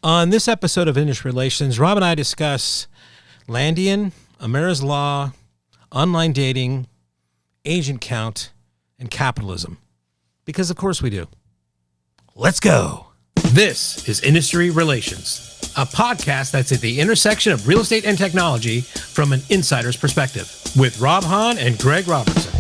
On this episode of Industry Relations, Rob and I discuss Landian, Amara's Law, online dating, agent count, and capitalism. Because of course we do. Let's go. This is Industry Relations, a podcast that's at the intersection of real estate and technology from an insider's perspective, with Rob Hahn and Greg Robertson.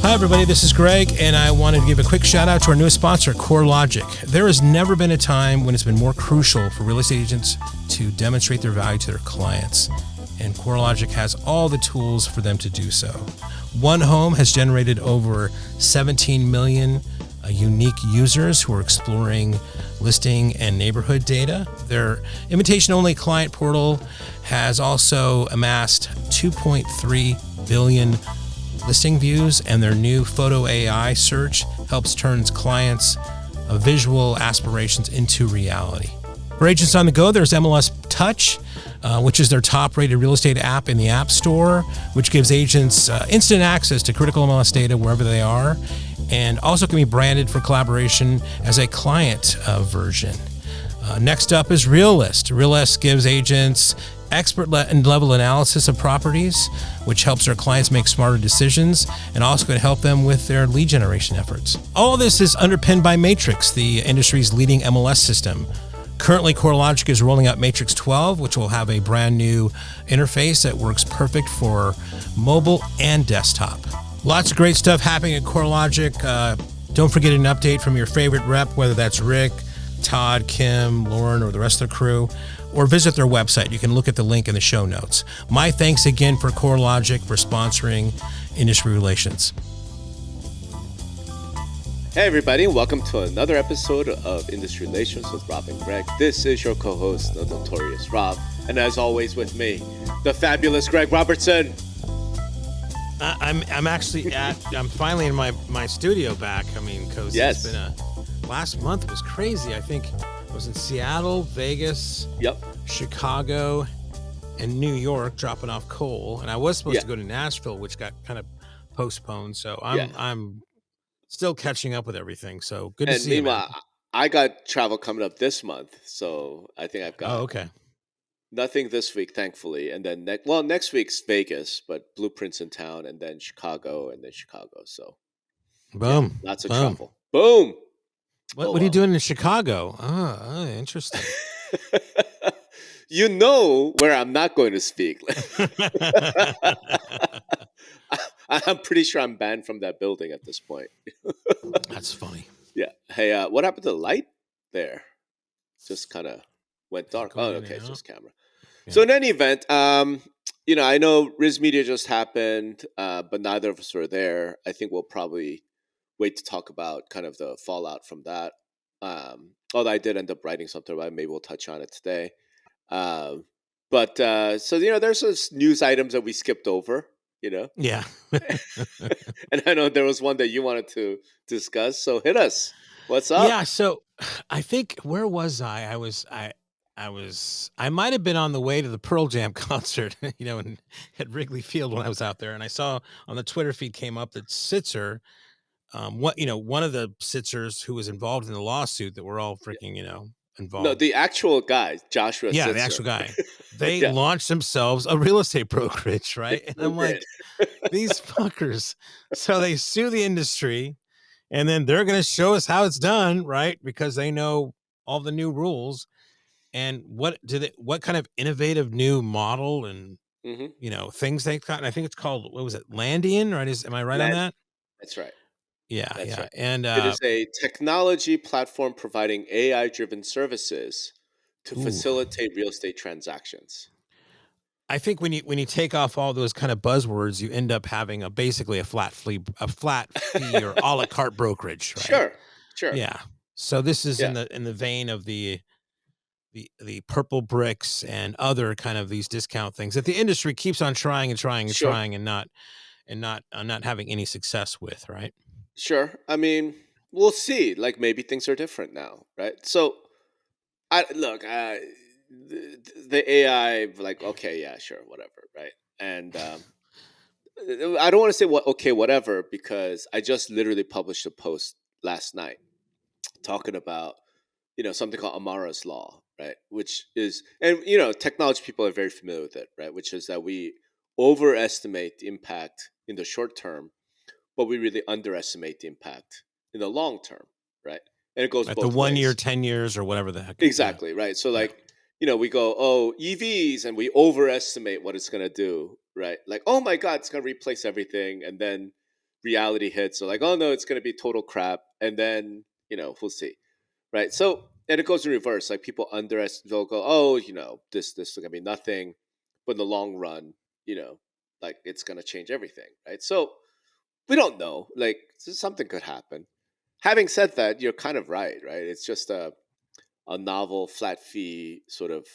Hi, everybody. This is Greg, and I wanted to give a quick shout out to our newest sponsor, CoreLogic. There has never been a time when it's been more crucial for real estate agents to demonstrate their value to their clients, and CoreLogic has all the tools for them to do so. One Home has generated over 17 million unique users who are exploring listing and neighborhood data. Their invitation-only client portal has also amassed 2.3 billion listing views, and their new photo AI search helps turn clients' visual aspirations into reality. For agents on the go, there's MLS Touch, which is their top-rated real estate app in the App Store, which gives agents instant access to critical MLS data wherever they are, and also can be branded for collaboration as a client version. Next up is RealList. RealList gives agents expert level analysis of properties, which helps their clients make smarter decisions and also can help them with their lead generation efforts. All of this is underpinned by Matrix, the industry's leading MLS system. Currently, CoreLogic is rolling out Matrix 12, which will have a brand new interface that works perfect for mobile and desktop. Lots of great stuff happening at CoreLogic. Don't forget an update from your favorite rep, whether that's Rick, Todd, Kim, Lauren, or the rest of the crew, or visit their website. You can look at the link in the show notes. My thanks again for CoreLogic for sponsoring Industry Relations. Hey everybody, welcome to another episode of Industry Relations with Rob and Greg. This is your co-host, the notorious Rob, and as always with me, the fabulous Greg Robertson. I'm finally in my studio back. I mean, because yes. It's been last month was crazy. I think I was in Seattle, Vegas, Chicago, and New York dropping off coal, and I was supposed to go to Nashville, which got kind of postponed. So I'm still catching up with everything. So good to see you. Meanwhile, I got travel coming up this month, so I think I've got nothing this week, thankfully. And then next week's Vegas, but Blueprints in town, and then Chicago, and then Chicago. So boom, lots of travel. Boom. What are you doing in Chicago? Interesting. You know where I'm not going to speak. I'm pretty sure I'm banned from that building at this point. That's funny. Yeah. Hey, what happened to the light there? Just kind of went dark. Oh, okay. It's just camera. Yeah. So in any event, I know Riz Media just happened, but neither of us were there. I think we'll probably wait to talk about kind of the fallout from that. Although I did end up writing something about it. Maybe we'll touch on it today. But there's those news items that we skipped over, Yeah. And I know there was one that you wanted to discuss. So hit us. What's up? Yeah. So I think, where was I? I might have been on the way to the Pearl Jam concert, at Wrigley Field when I was out there. And I saw on the Twitter feed came up that Sitzer, one of the Sitzers who was involved in the lawsuit that we're all freaking, involved. No, the actual guy, Josh Sitzer. Yeah, the actual guy. They launched themselves a real estate brokerage, right? And I'm like, these fuckers. So they sue the industry, and then they're going to show us how it's done, right? Because they know all the new rules. And what kind of innovative new model and things they've got? And I think it's called, what was it, Landian, right? Am I right on that? That's right. Yeah, That's right. And it is a technology platform providing AI-driven services to facilitate real estate transactions. I think when you take off all those kind of buzzwords, you end up having basically a flat fee or a la carte brokerage, right? Sure. Yeah. So this is in the vein of the purple bricks and other kind of these discount things that the industry keeps on trying and not having any success with, right? Sure. I mean, we'll see. Like, maybe things are different now, right? So, the AI, like, okay, yeah, sure, whatever, right? And I don't want to say whatever, because I just literally published a post last night talking about something called Amara's law, right? Which is, and technology people are very familiar with it, right? Which is that we overestimate the impact in the short term, but we really underestimate the impact in the long term, right? And it goes At the both 1 year, ways. 10 years, or whatever the heck. Yeah. Exactly, right? So Yeah. like, we go, oh, EVs, and we overestimate what it's gonna do, right? Like, oh my God, it's gonna replace everything, and then reality hits. So like, oh no, it's gonna be total crap, and then we'll see, right? So, and it goes in reverse. Like people underestimate, they'll go, oh, this is gonna be nothing, but in the long run, like it's gonna change everything, right? So we don't know. Like something could happen. Having said that, you're kind of right, right? It's just a novel flat fee sort of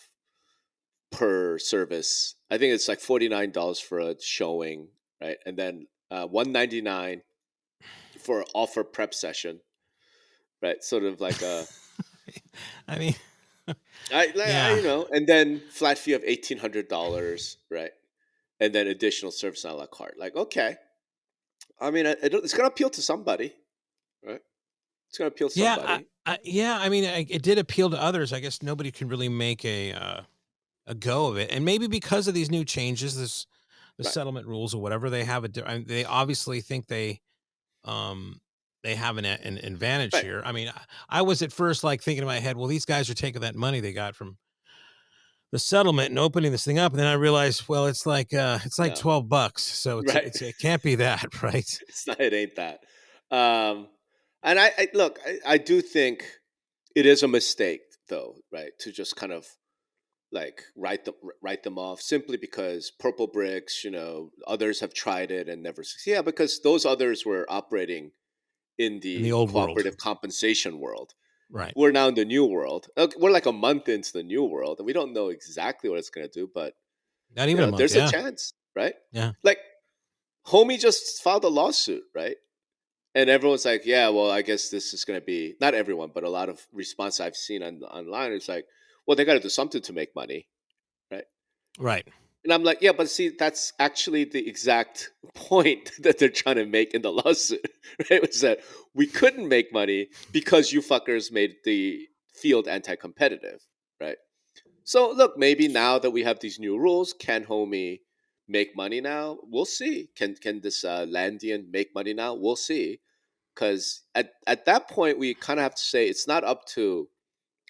per service. I think it's like $49 for a showing, right? And then $199 for offer prep session, right? Sort of like a I mean, I yeah. and then flat fee of $1,800, right? And then additional service a la carte. Like, okay, I mean, it's gonna appeal to somebody, right? It's gonna appeal to Yeah. somebody, Yeah. I mean, it did appeal to others. I guess nobody can really make a go of it. And maybe because of these new changes, the right? settlement rules or whatever, they have they obviously think um, they have an advantage Right. here. I mean, I was at first like thinking in my head, well, these guys are taking that money they got from the settlement and opening this thing up, and then I realized, well, it's like No, $12, so right. it can't be that, right? It's not. It ain't that. Um, and I look. I do think it is a mistake, though, right? To just kind of like write them off simply because purple bricks. Others have tried it and never succeed. Yeah, because those others were operating in In the the old world, cooperative compensation world. right? We're now in the new world. We're like a month into the new world, and we don't know exactly what it's going to do, but Not even a month, there's a yeah, chance, right? yeah. Like homie just filed a lawsuit, right? And everyone's like, yeah, well, I guess this is going to be not everyone, but a lot of response I've seen online is like, well, they got to do something to make money, right? Right. And I'm like, yeah, but see, that's actually the exact point that they're trying to make in the lawsuit, right? Was that we couldn't make money because you fuckers made the field anti-competitive, right? So look, maybe now that we have these new rules, can Homie make money now? We'll see. Can this Landian make money now? We'll see. Because at that point, we kind of have to say it's not up to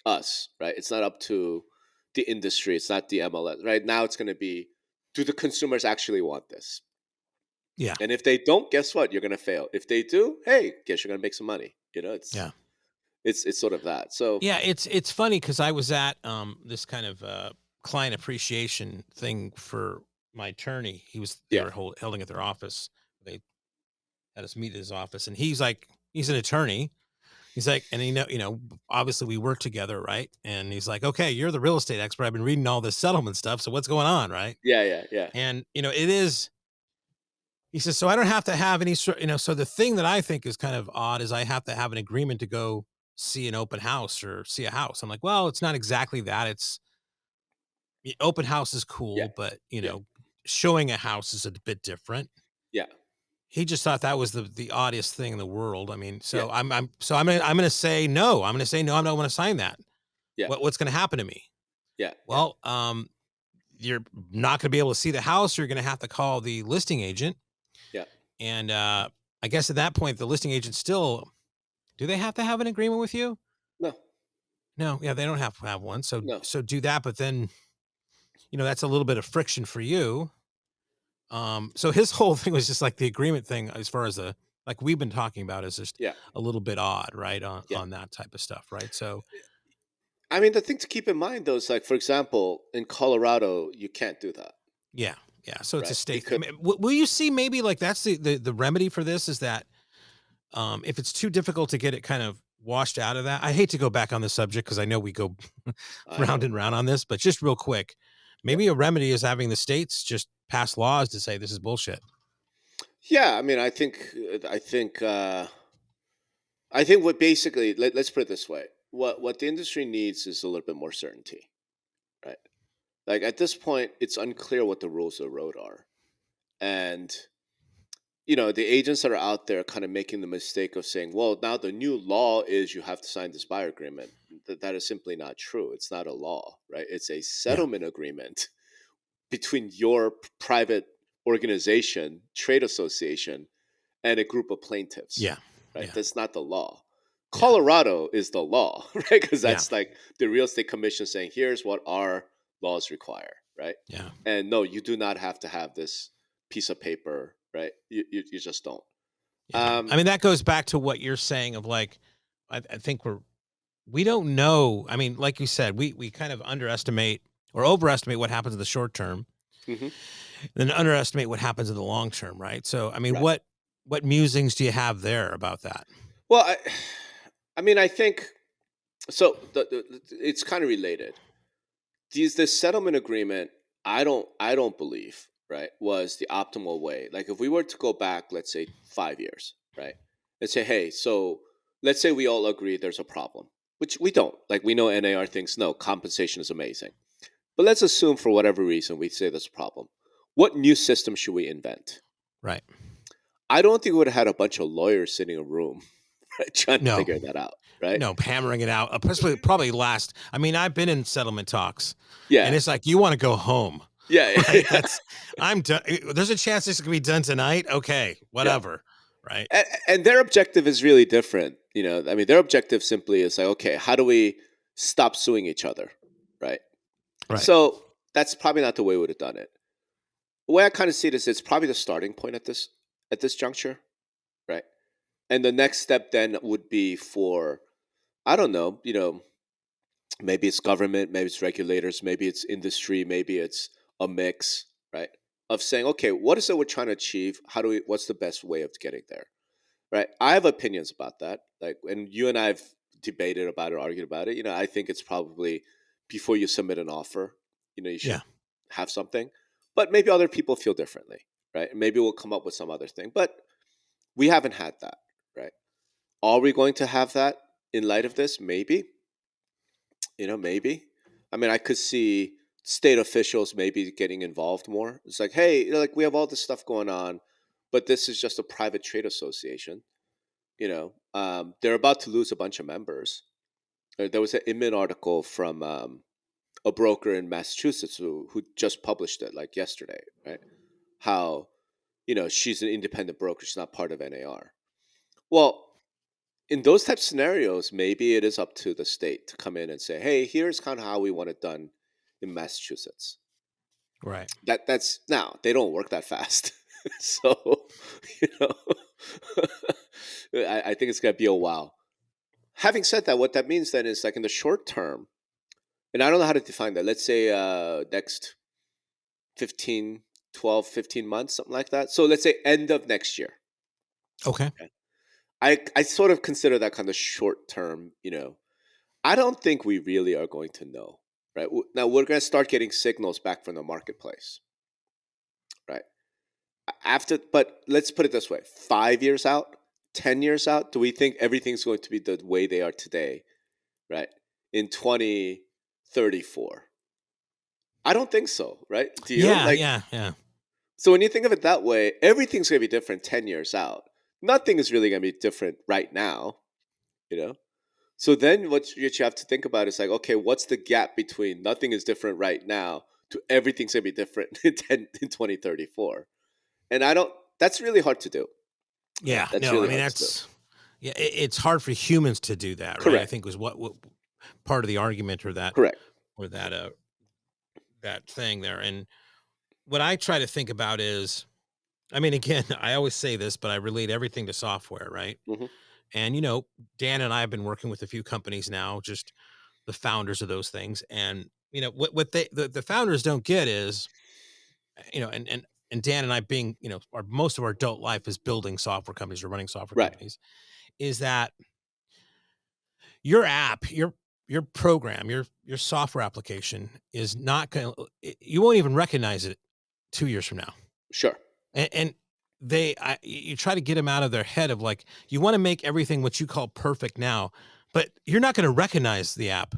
us, right? It's not up to the industry. It's not the MLS. Right now, it's going to be, do the consumers actually want this? Yeah. And if they don't, guess what? You're going to fail. If they do, hey, guess you're going to make some money. It's Yeah. it's sort of that. So Yeah, it's funny because I was at this kind of client appreciation thing for my attorney. They yeah, were holding at their office. They had us meet at his office, and he's an attorney. He's like, and obviously we work together, right? And he's like, okay, you're the real estate expert. I've been reading all this settlement stuff. So what's going on, right? yeah. And it is. He says, so I don't have to have any sort. So the thing that I think is kind of odd is I have to have an agreement to go see an open house or see a house. I'm like, well, it's not exactly that. It's open house is Yeah, cool, but yeah, showing a house is a bit different. yeah, He just thought that was the oddest thing in the world. I mean, yeah, so I'm gonna say no. I'm gonna say no. I don't want to sign that. yeah, What's gonna happen to me? yeah, yeah, Well, you're not gonna be able to see the house. You're gonna have to call the listing agent, yeah. and I guess at that point the listing agent still, do they have to have an agreement with you? No, No, yeah, they don't have to have one. So no. do that, but then that's a little bit of friction for you. So his whole thing was just like the agreement thing, as far as the like we've been talking about, is just Yeah, a little bit odd, right? yeah. On that type of stuff, right? So I mean, the thing to keep in mind though is like, for example, in Colorado, you can't do that, yeah, yeah. So it's a right? state. I Because mean, will you see maybe like that's the remedy for this is that if it's too difficult to get it kind of washed out of that. I hate to go back on the subject because I know we go I round know, and round on this, but just real quick, yeah, maybe a remedy is having the states just pass laws to say this is bullshit. yeah. I mean, I think what basically let's put it this way: what the industry needs is a little bit more certainty, right? Like at this point, it's unclear what the rules of the road are, and the agents that are out there kind of making the mistake of saying, well, now the new law is you have to sign this buyer agreement. that is simply not true. It's not a law, right? It's a Yeah. settlement agreement between your private organization, trade association, and a group of plaintiffs, Yeah. right? Yeah. That's not the law. Yeah. Colorado is the law, right? Because Yeah. that's like the real estate commission saying, here's what our laws require, right? Yeah. And no, you do not have to have this piece of paper, right? You just don't. Yeah. I mean, that goes back to what you're saying of like, I think we don't know. I mean, like you said, we kind of underestimate or overestimate what happens in the short term, hmm then underestimate what happens in the long term, right? So, I mean, Right. what musings do you have there about that? Well, I mean, I think so. It's kind of related. This settlement agreement, I don't believe, right, was the optimal way. Like if we were to go back, let's say 5 years, right, and say, hey, so let's say we all agree there's a problem, which we don't. Like we know NAR thinks no, compensation is amazing, but let's assume for whatever reason we say there's a problem. What new system should we invent? Right. I don't think we would have had a bunch of lawyers sitting in a room, right, trying to No. figure that out, right? No, hammering it out. Especially probably last. I mean, I've been in settlement talks, and Yeah, it's like you want to go home, yeah, right? yeah. I'm done. There's a chance this can be done tonight. Okay, Yeah. whatever. Right. And their objective is really different. I mean, their objective simply is like, okay, how do we stop suing each other, right? Right. So that's probably not the way we would have done it. The way I kind of see it is, it's probably the starting point at this juncture, right? And the next step then would be for, I don't know, maybe it's government, maybe it's regulators, maybe it's industry, maybe it's a mix, right? Of saying, okay, what is it we're trying to achieve? What's the best way of getting there? Right. I have opinions about that. Like, and you and I have debated about it, argued about it. I think it's probably before you submit an offer, you should Yeah. have something. But maybe other people feel differently, right? Maybe we'll come up with some other thing. But we haven't had that, right? Are we going to have that in light of this? Maybe. Maybe. I mean, I could see state officials maybe getting involved more. It's like, hey, like we have all this stuff going on, but this is just a private trade association. They're about to lose a bunch of members. There was an Inman article from a broker in Massachusetts who just published it like yesterday, right? How, she's an independent broker. She's not part of NAR. Well, in those type of scenarios, maybe it is up to the state to come in and say, hey, here's kind of how we want it done in Massachusetts. Right. That's now they don't work that fast. So, you know, I think it's going to be a while. Having said that, what that means then is like in the short term, and I don't know how to define that. Let's say next 15 months, something like that. So let's say end of next year. Okay. I sort of consider that kind of short term, I don't think we really are going to know, right? Now we're going to start getting signals back from the marketplace, right? But let's put it this way, 5 years out, 10 years out, do we think everything's going to be the way they are today, right? In 2034? I don't think so, right? Do you? Yeah. So when you think of it that way, everything's going to be different 10 years out. Nothing is really going to be different right now, So then what you have to think about is like, okay, what's the gap between nothing is different right now to everything's going to be different in 2034? And that's really hard to do. Yeah. That's No, really I mean, hard to do. it's hard for humans to do that, right? Correct. I think was what part of the argument or that Correct. that thing there. And what I try to think about is, I mean, again, I always say this, but I relate everything to software, right? hmm And Dan and I have been working with a few companies now, just the founders of those things. And what the founders don't get is, and Dan and I being, most of our adult life is building software companies or running software Right. companies, is that your app, your program, your software application is not going to, you won't even recognize it 2 years from now. Sure. And you try to get them out of their head of like, you want to make everything what you call perfect now, but you're not going to recognize the app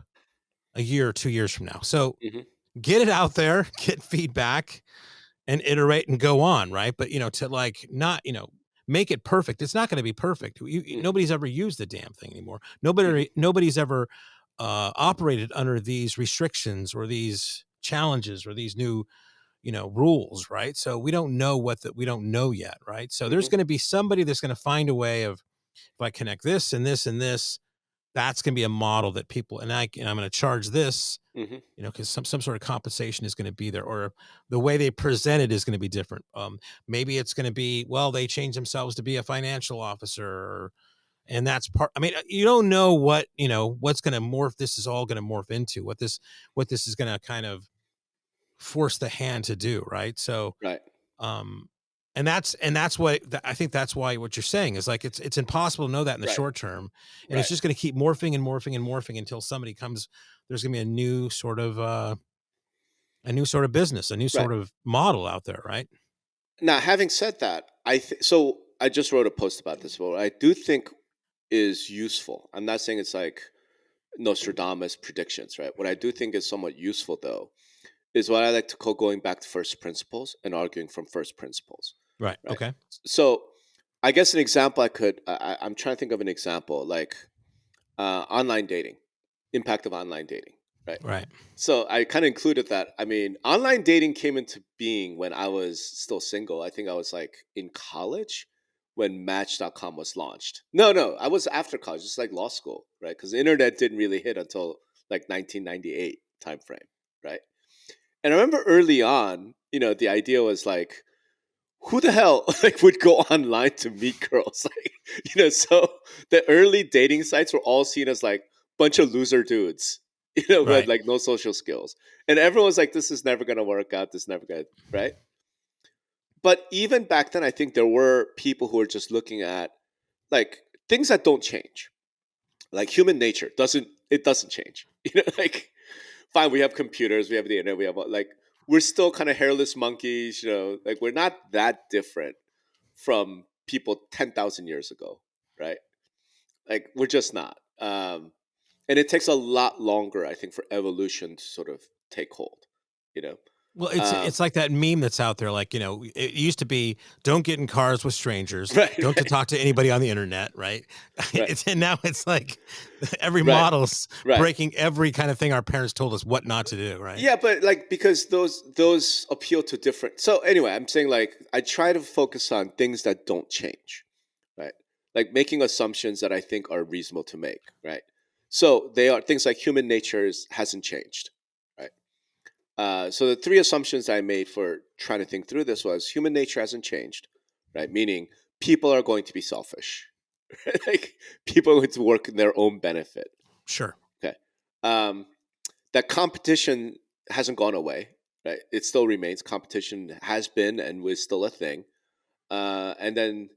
a year or 2 years from now. So hmm get it out there, get feedback and iterate and go on. Right. But, to like, not, make it perfect. It's not going to be perfect. Nobody's ever used the damn thing anymore. Nobody's ever operated under these restrictions or these challenges or these new, rules, right? So we don't know we don't know yet, right? So there's Mm-hmm. going to be somebody that's going to find a way of, if I connect this and this and this, that's going to be a model that people, and I'm going to charge this, Mm-hmm. because some sort of compensation is going to be there, or the way they present it is going to be different. Maybe it's going to be, well, they change themselves to be a financial officer, and that's part. I mean, you don't know what's going to morph. This is all going to morph into what this is going to kind of force the hand to do, right? So, Right. um, and that's what I think. That's why what you're saying is like it's impossible to know that in the Right. short term, and it's Right. just going to keep morphing and morphing and morphing until somebody comes. There's going to be a new sort of business, a new Right. sort of model out there, right? Now, having said that, so I just wrote a post about this. What I do think is useful. I'm not saying it's like Nostradamus predictions, right? What I do think is somewhat useful, though, is what I like to call going back to first principles and arguing from first principles, Right. right? Okay. So, I guess an example I'm trying to think of an example like online dating, impact of online dating, right? Right. So I kind of included that. I mean, online dating came into being when I was still single. I think I was like in college when Match.com was launched. No, I was after college, just like law school, right? Because the internet didn't really hit until like 1998 timeframe, right? And I remember early on, the idea was like, who the hell like would go online to meet girls? Like, so the early dating sites were all seen as like bunch of loser dudes, who had Right. like no social skills. And everyone was like, this is never gonna work out, this is never gonna, right? But even back then, I think there were people who were just looking at like things that don't change. Like human nature doesn't change. Like fine, we have computers, we have the internet, we have like we're still kind of hairless monkeys, like we're not that different from people 10,000 years ago, right? Like we're just not. And it takes a lot longer, I think, for evolution to sort of take hold, you know? Well, Um, it's like that meme that's out there. Like, it used to be, don't get in cars with strangers, right, don't to right, talk to anybody on the internet, right? right, And now it's like every right, model's right. breaking every kind of thing our parents told us what not to do, right? Yeah, but like because those appeal to different. So anyway, I'm saying like I try to focus on things that don't change, right? Like making assumptions that I think are reasonable to make, right? So they are things like human nature hasn't changed, right? So the three assumptions I made for trying to think through this was human nature hasn't changed, right? Meaning people are going to be selfish, like people are going to work in their own benefit. Sure. Okay, um, that competition hasn't gone away, right? It still remains. Competition has been and was still a thing. And then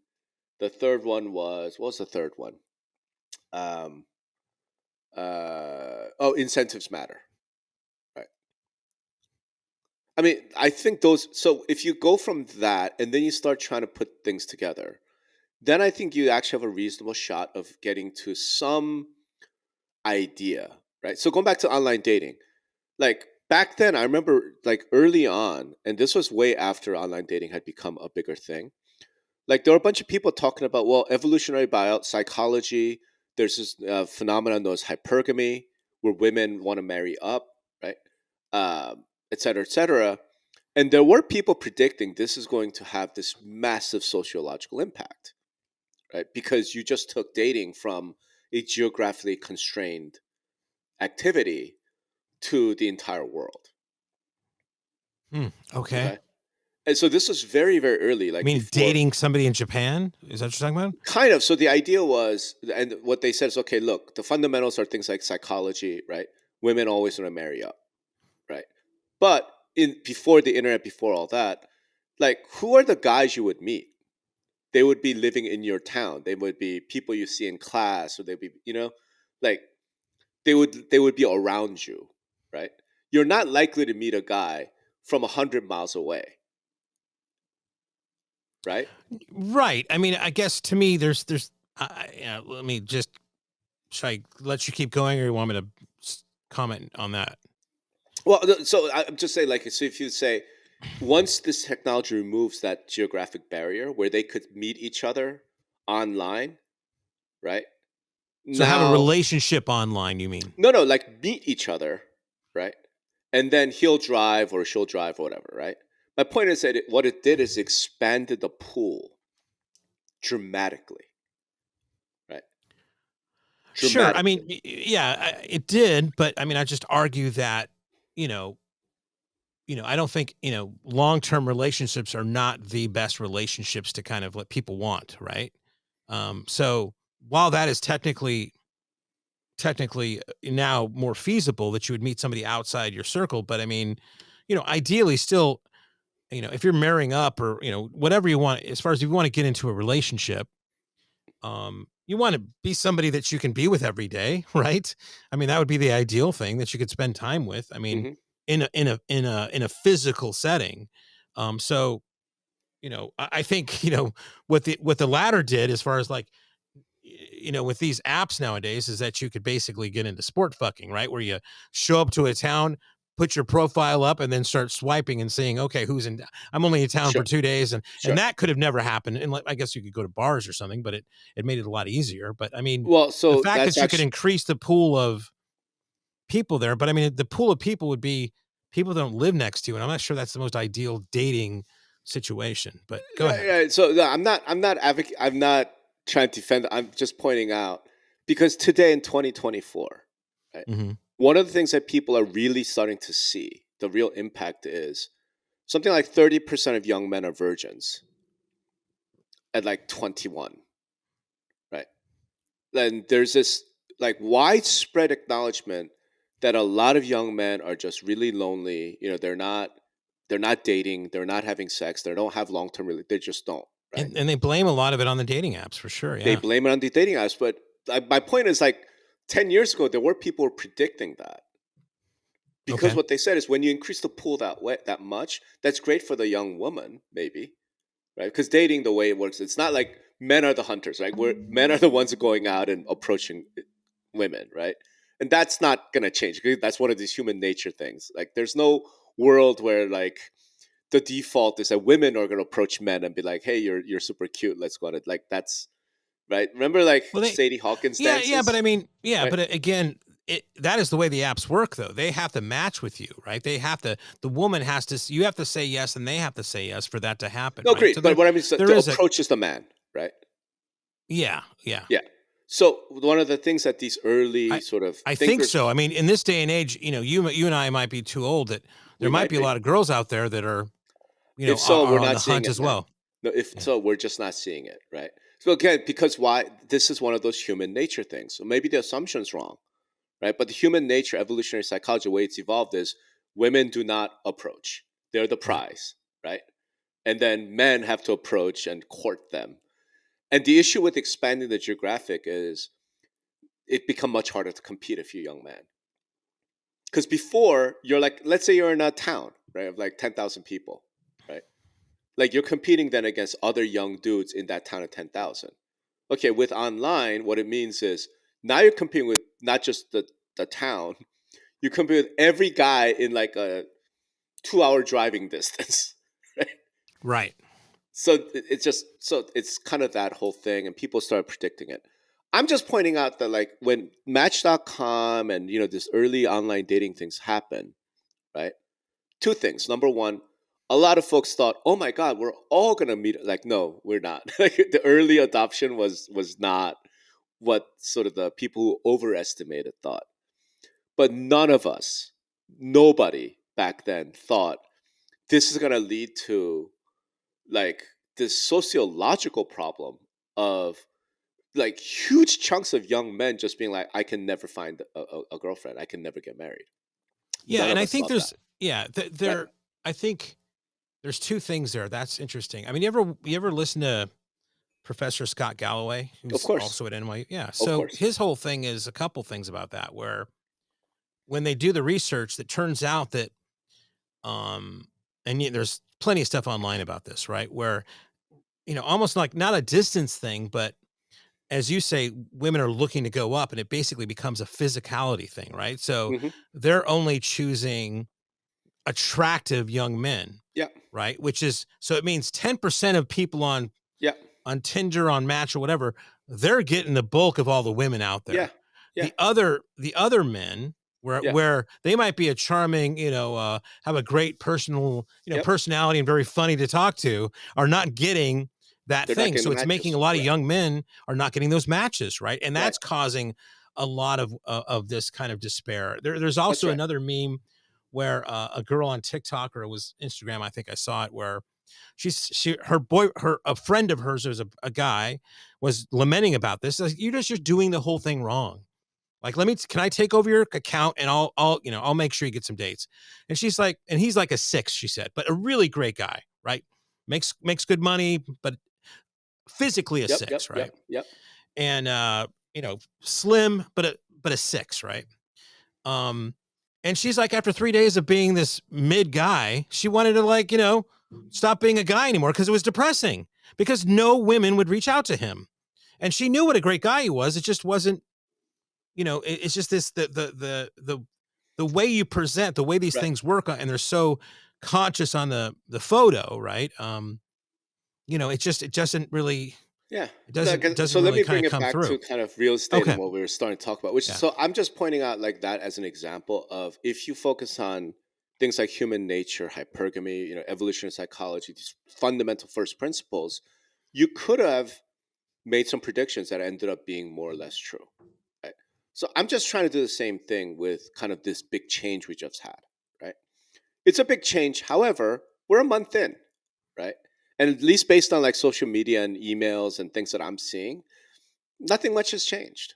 the third one was what was the third one? Um, incentives matter, right? I mean, I think those. So if you go from that and then you start trying to put things together, then I think you actually have a reasonable shot of getting to some idea, right? So going back to online dating, like back then, I remember like early on, and this was way after online dating had become a bigger thing. Like there were a bunch of people talking about, well, evolutionary psychology. There's this phenomenon known as hypergamy, where women want to marry up, right? Et cetera, et cetera. And there were people predicting this is going to have this massive sociological impact, right? Because you just took dating from a geographically constrained activity to the entire world. Okay. Okay. And so this was very, very early, I like mean, before, dating somebody in Japan? Is that what you're talking about? kind of. So the idea was, and what they said is, okay, look, the fundamentals are things like psychology, right? Women always want to marry up, right? But in before the internet, before all that, like who are the guys you would meet? They would be living in your town. They would be people you see in class, or they'd be, like they would be around you, right? You're not likely to meet a guy from 100 miles away, right? Right. I mean, I guess to me, let me just, should I let you keep going or you want me to comment on that? Well, so I'm just saying, like, so if you say once this technology removes that geographic barrier where they could meet each other online, right? So have a Now, relationship online, you mean? no, like meet each other, right? And then he'll drive or she'll drive or whatever, right? My point is that what it did is expanded the pool dramatically, right? Sure. I mean, Dramatically. yeah, it did, but I mean, I just argue that, you know, I don't think, long-term relationships are not the best relationships to kind of what people want, right? So while that is technically now more feasible that you would meet somebody outside your circle, but I mean, ideally still, if you're marrying up or, whatever you want, as far as if you want to get into a relationship, you want to be somebody that you can be with every day, right? I mean, that would be the ideal thing that you could spend time with. I mean, Hmm. in a physical setting. So, I think, what the latter did as far as like, with these apps nowadays is that you could basically get into sport fucking, right? Where you show up to a town, put your profile up and then start swiping and saying, okay, I'm only in town for Sure, 2 days. And sure. that could have never happened. And like, I guess you could go to bars or something, but it made it a lot easier. But I mean, Well, the so fact that's that you could actually increase the pool of people there, but I mean, the pool of people would be people that don't live next to you. And I'm not sure that's the most ideal dating situation, but go right, ahead. right. So no, I'm not trying to defend. I'm just pointing out because today in 2024, right? Hmm. One of the things that people are really starting to see the real impact is something like 30% of young men are virgins at like 21, right? Then there's this like widespread acknowledgement that a lot of young men are just really lonely. They're not dating, they're not having sex, they don't have long term. They just don't, right? And they blame a lot of it on the dating apps for sure. They Yeah. blame it on the dating apps, but my point is like 10 years ago there were people who were predicting that because Okay. what they said is when you increase the pool that much, that's great for the young woman, maybe, right? Because dating, the way it works, it's not like men are the hunters, right? Men are the ones going out and approaching women, right? And that's not gonna change. That's one of these human nature things. Like, there's no world where like the default is that women are gonna approach men and be like, "Hey, you're super cute. Let's go on it." Like, that's right. Remember, like Well, Sadie Hawkins yeah, but I dances, mean, yeah, right? but again, that is the way the apps work, though. They have to match with you, right? The woman has to, you have to say yes, and they have to say yes for that to happen, No, right? great. So But what I mean is that there the is a, approach is the man, right? yeah. Yeah. So one of the things that these early I, sort of I think thinkers, so. I mean, in this day and age, you and I might be too old that there we might might be a be. lot of girls out there that are, If so, are we're on not the seeing hunt it, as man. well. No, if Yeah. so, we're just not seeing it, right? So again, because why? This is one of those human nature things. So maybe the assumption's wrong, right? But the human nature, evolutionary psychology, the way it's evolved is women do not approach; they're the Right. prize, right? And then men have to approach and court them. And the issue with expanding the geographic is it become much harder to compete if you're a young man. Because before you're like, let's say you're in a town, right, of like 10,000 people, right? Like you're competing then against other young dudes in that town of 10,000. Okay, with online, what it means is now you're competing with not just the town, you compete with every guy in like a 2 hour driving distance, right? Right. So it's just, so it's kind of that whole thing, and people start predicting it. I'm just pointing out that like when Match.com and this early online dating things happen, right? Two things. Number one, a lot of folks thought, "Oh my God, we're all gonna meet." Like, no, we're not. Like, the early adoption was not what sort of the people who overestimated thought. But none of us, nobody back then thought this is gonna lead to like this sociological problem of like huge chunks of young men just being like, "I can never find a girlfriend. I can never get married." Yeah, None and of I us think thought that, right? I think there's two things there. That's interesting. I mean, you ever listen to Professor Scott Galloway, Of who's course, also at NYU? Yeah. of So course. his whole thing is a couple things about that, where when they do the research, that turns out that, um, there's plenty of stuff online about this, right? Where, almost like not a distance thing, but as you say, women are looking to go up and it basically becomes a physicality thing, right? So Hmm. they're only choosing attractive young men, Yeah, right? Which is, so it means 10% of people on yeah. Tinder, on Match or whatever, they're getting the bulk of all the women out Yeah. there. Yeah. The other men, where they might be a charming, have a great personal, Yep. personality and very funny to talk to, are not getting that They're not thing. getting So the it's making matches. a lot of Right. young men are not getting those matches, right? And Right. that's causing a lot of this kind of despair. There's That's also right. another meme where a girl on TikTok, or it was Instagram, I think I saw it, where a friend of hers, was a guy, was lamenting about this. Like, you're doing the whole thing wrong. Like, can I take over your account, and I'll make sure you get some dates. And she's like, and he's like a 6, she said, but a really great guy, right? Makes good money, but physically a Yep. 6, Yep. right? Yep. Yep. And slim, but a 6, right? And she's like, after 3 days of being this mid guy, she wanted to stop being a guy anymore, because it was depressing, because no women would reach out to him. And she knew what a great guy he was. It just wasn't, it's just this, the way you present, the way these Right. things work, and they're so conscious on the photo, right? It doesn't really, Yeah. it doesn't So let really me kind bring of it come back to through. kind of real estate and Okay. what we were starting to talk about, which Yeah. so I'm just pointing out like that as an example of, if you focus on things like human nature, hypergamy, evolutionary psychology, these fundamental first principles, you could have made some predictions that ended up being more or less true. Right. So I'm just trying to do the same thing with kind of this big change we just had. Right. It's a big change. However, we're a month in, right? And at least based on like social media and emails and things that I'm seeing, nothing much has changed.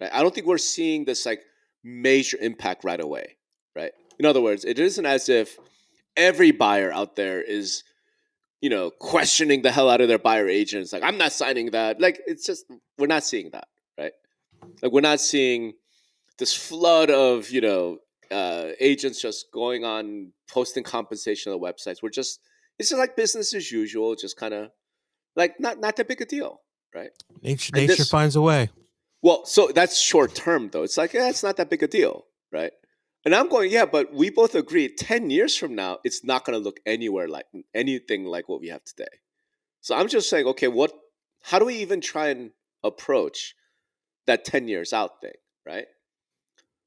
Right? I don't think we're seeing this like major impact right away. Right. In other words, it isn't as if every buyer out there is, questioning the hell out of their buyer agents. Like, I'm not signing that. Like, it's just, we're not seeing that. Right. Like, we're not seeing this flood of, agents just going on posting compensation on the websites. It's just like business as usual, just kind of like not that big a deal, right? And Nature this, finds a way. well, so that's short term though. It's like, it's not that big a deal, right? And I'm going, yeah, but we both agree 10 years from now, it's not going to look anywhere like anything like what we have today. So I'm just saying, okay, how do we even try and approach that 10 years out thing, right?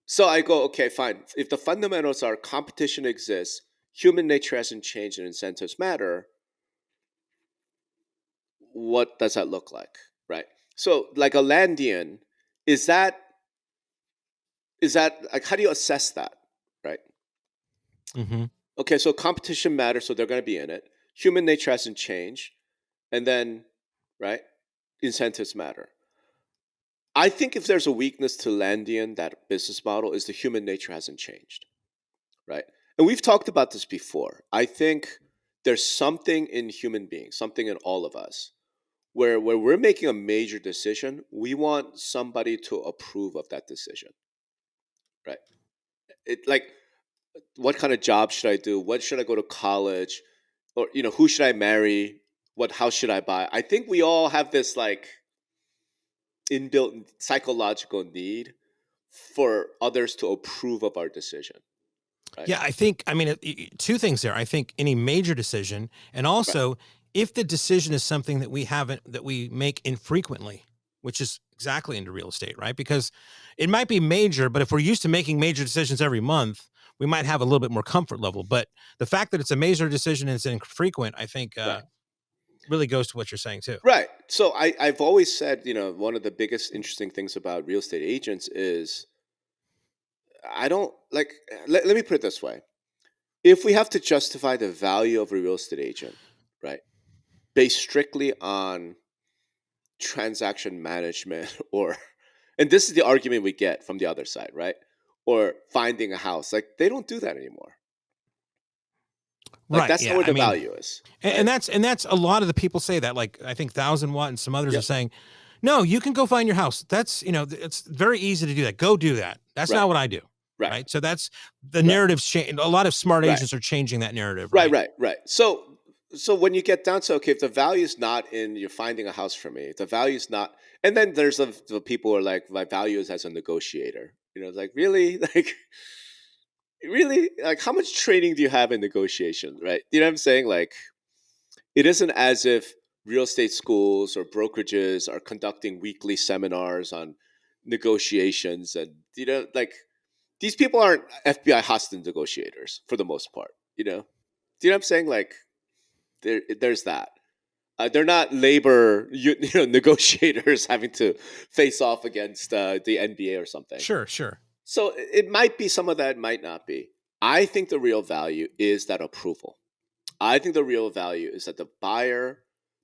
So I go, okay, fine. If the fundamentals are competition exists, human nature hasn't changed, and incentives matter, what does that look like, right? So, like a Landian, is that like, how do you assess that, right? Mm-hmm. Okay, so competition matters, so they're going to be in it. Human nature hasn't changed, and then, right, incentives matter. I think if there's a weakness to Landian, that business model, is the human nature hasn't changed, right? And we've talked about this before. I think there's something in human beings, something in all of us, where we're making a major decision, we want somebody to approve of that decision, right? It like, what kind of job should I do? What should I go to college? Or who should I marry? What house should I buy? I think we all have this like inbuilt psychological need for others to approve of our decision, right? Yeah, I mean, two things there. I think any major decision, and Right. also if the decision is something that we make infrequently, which is exactly into real estate, right? Because it might be major, but if we're used to making major decisions every month, we might have a little bit more comfort level. But the fact that it's a major decision and it's infrequent, I think, Right. really goes to what you're saying too. Right. So I've always said, one of the biggest interesting things about real estate agents is, I don't like, let me put it this way. If we have to justify the value of a real estate agent, right, based strictly on transaction management, or, and this is the argument we get from the other side, right? Or finding a house, like, they don't do that anymore. Like, Right. that's not Yeah. where I the mean, value is, and right? that's a lot of the people say that. Like, I think 1,000 Watt and some others are Yep. saying, no, you can go find your house. That's, it's very easy to do that. Go do that. That's Right. not what I do. Right. Right. So that's the Right. narrative's change. A lot of smart Right. agents are changing that narrative. Right. Right. Right. Right. So when you get down to, okay, if the value is not in you're finding a house for me, if the value is not, and then there's the people who are like, my value is as a negotiator. It's like, really, like, really, like, how much training do you have in negotiation, right? You know what I'm saying? Like, it isn't as if real estate schools or brokerages are conducting weekly seminars on negotiations, and like these people aren't FBI hostage negotiators for the most part. Do you know what I'm saying? Like there's that. They're not labor negotiators having to face off against the NBA or something. Sure, sure. So it might be some of that, might not be. I think the real value is that approval. I think the real value is that the buyer,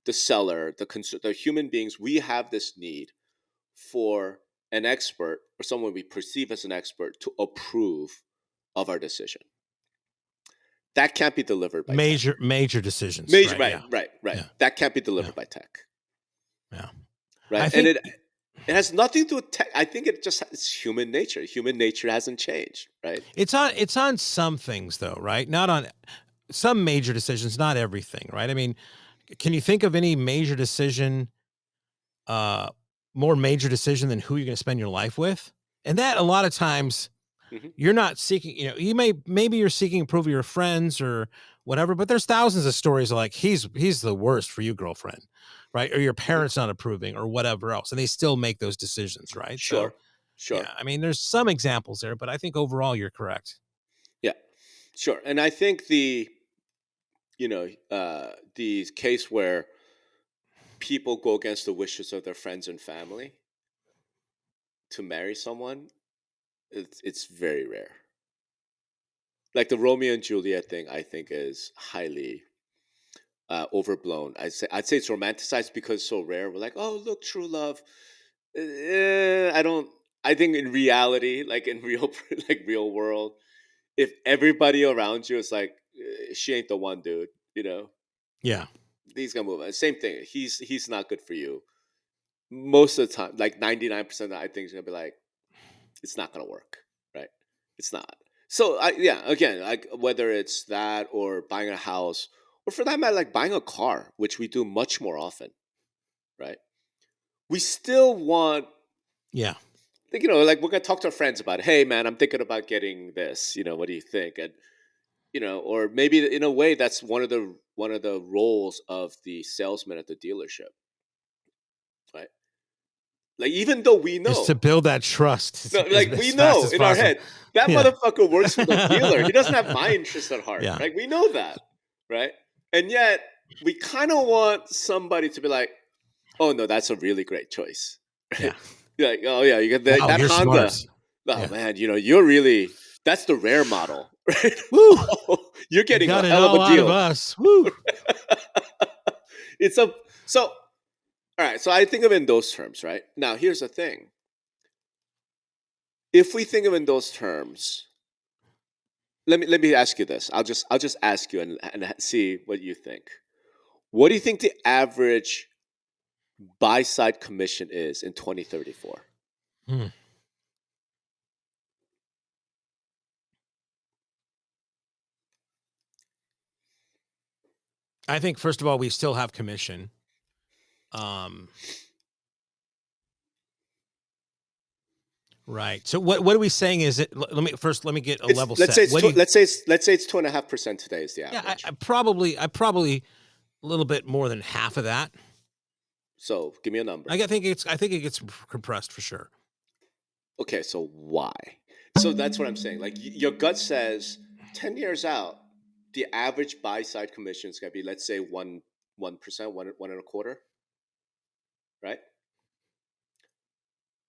the seller, the human beings, we have this need for an expert or someone we perceive as an expert to approve of our decision. That can't be delivered by major decisions. Right. Yeah. That can't be delivered by tech. Yeah. Right. And it has nothing to do with tech. I think it's human nature. Human nature hasn't changed, right? It's on some things though, right? Not on some major decisions, not everything, right? I mean, can you think of any major decision, more major decision than who you're going to spend your life with? And that a lot of times you're not seeking, maybe you're seeking approval of your friends or whatever, but there's thousands of stories like he's the worst for you, girlfriend, right? Or your parents not approving or whatever else. And they still make those decisions, right? Sure. Yeah, I mean, there's some examples there, but I think overall you're correct. Yeah, sure. And I think the case where people go against the wishes of their friends and family to marry someone, it's very rare. Like the Romeo and Juliet thing, I think is highly overblown. I'd say it's romanticized because it's so rare. We're like, oh, look, true love. I think in reality, like in real world, if everybody around you is like, she ain't the one, dude, Yeah, he's gonna move on. Same thing. He's not good for you. Most of the time, like 99% I think is gonna be like, it's not gonna work, right? It's not. So again, like whether it's that or buying a house, or for that matter, like buying a car, which we do much more often, right? We still want, yeah, like, like we're gonna talk to our friends about it. Hey, man, I'm thinking about getting this. What do you think? And or maybe in a way that's one of the roles of the salesman at the dealership, right? Like, even though we know, just to build that trust. No, like we know in our head that motherfucker works for the dealer. He doesn't have my interest at heart. Like we know that, right? And yet we kind of want somebody to be like, "Oh no, that's a really great choice." Right? Yeah. Like, oh yeah, you get that Honda. Smart. Oh man, you're really, that's the rare model, right? Woo! You're getting a hell of a deal. Out of us. Woo! All right, so I think of it in those terms, right? Now, here's the thing. If we think of it in those terms, let me ask you this. I'll just ask you and see what you think. What do you think the average buy-side commission is in 2034? I think, first of all, we still have commission. Right. So what are we saying? Is it? Let me get a level set. Let's say it's 2.5% today is the average. Yeah, I probably a little bit more than half of that. So give me a number. I think it gets compressed for sure. Okay, so why? So that's what I'm saying. Like your gut says 10 years out, the average buy side commission is gonna be, let's say 1%, 1.25%. Right?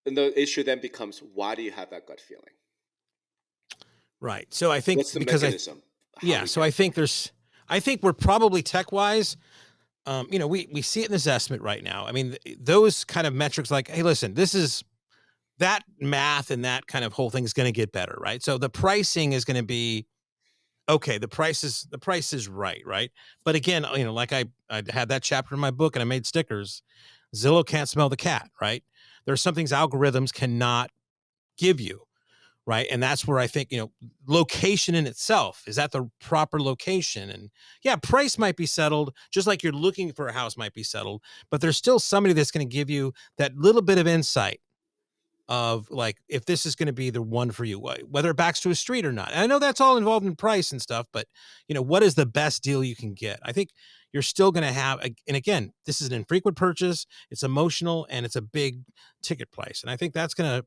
And the issue then becomes, why do you have that gut feeling? Right. So I think what's the mechanism? I think we're probably tech wise. We see it in this estimate right now. I mean, those kind of metrics, like, hey, listen, this is that math and that kind of whole thing is going to get better, right? So the pricing is going to be okay. The price is right. But again, like I had that chapter in my book and I made stickers. Zillow can't smell the cat, right? There's some things algorithms cannot give you, right? And that's where I think, location in itself, is that the proper location? And yeah, price might be settled, just like you're looking for a house might be settled, but there's still somebody that's going to give you that little bit of insight of like, if this is going to be the one for you, whether it backs to a street or not. And I know that's all involved in price and stuff, but what is the best deal you can get? I think, you're still going to have, and again, this is an infrequent purchase, it's emotional, and it's a big ticket price. And I think that's going to,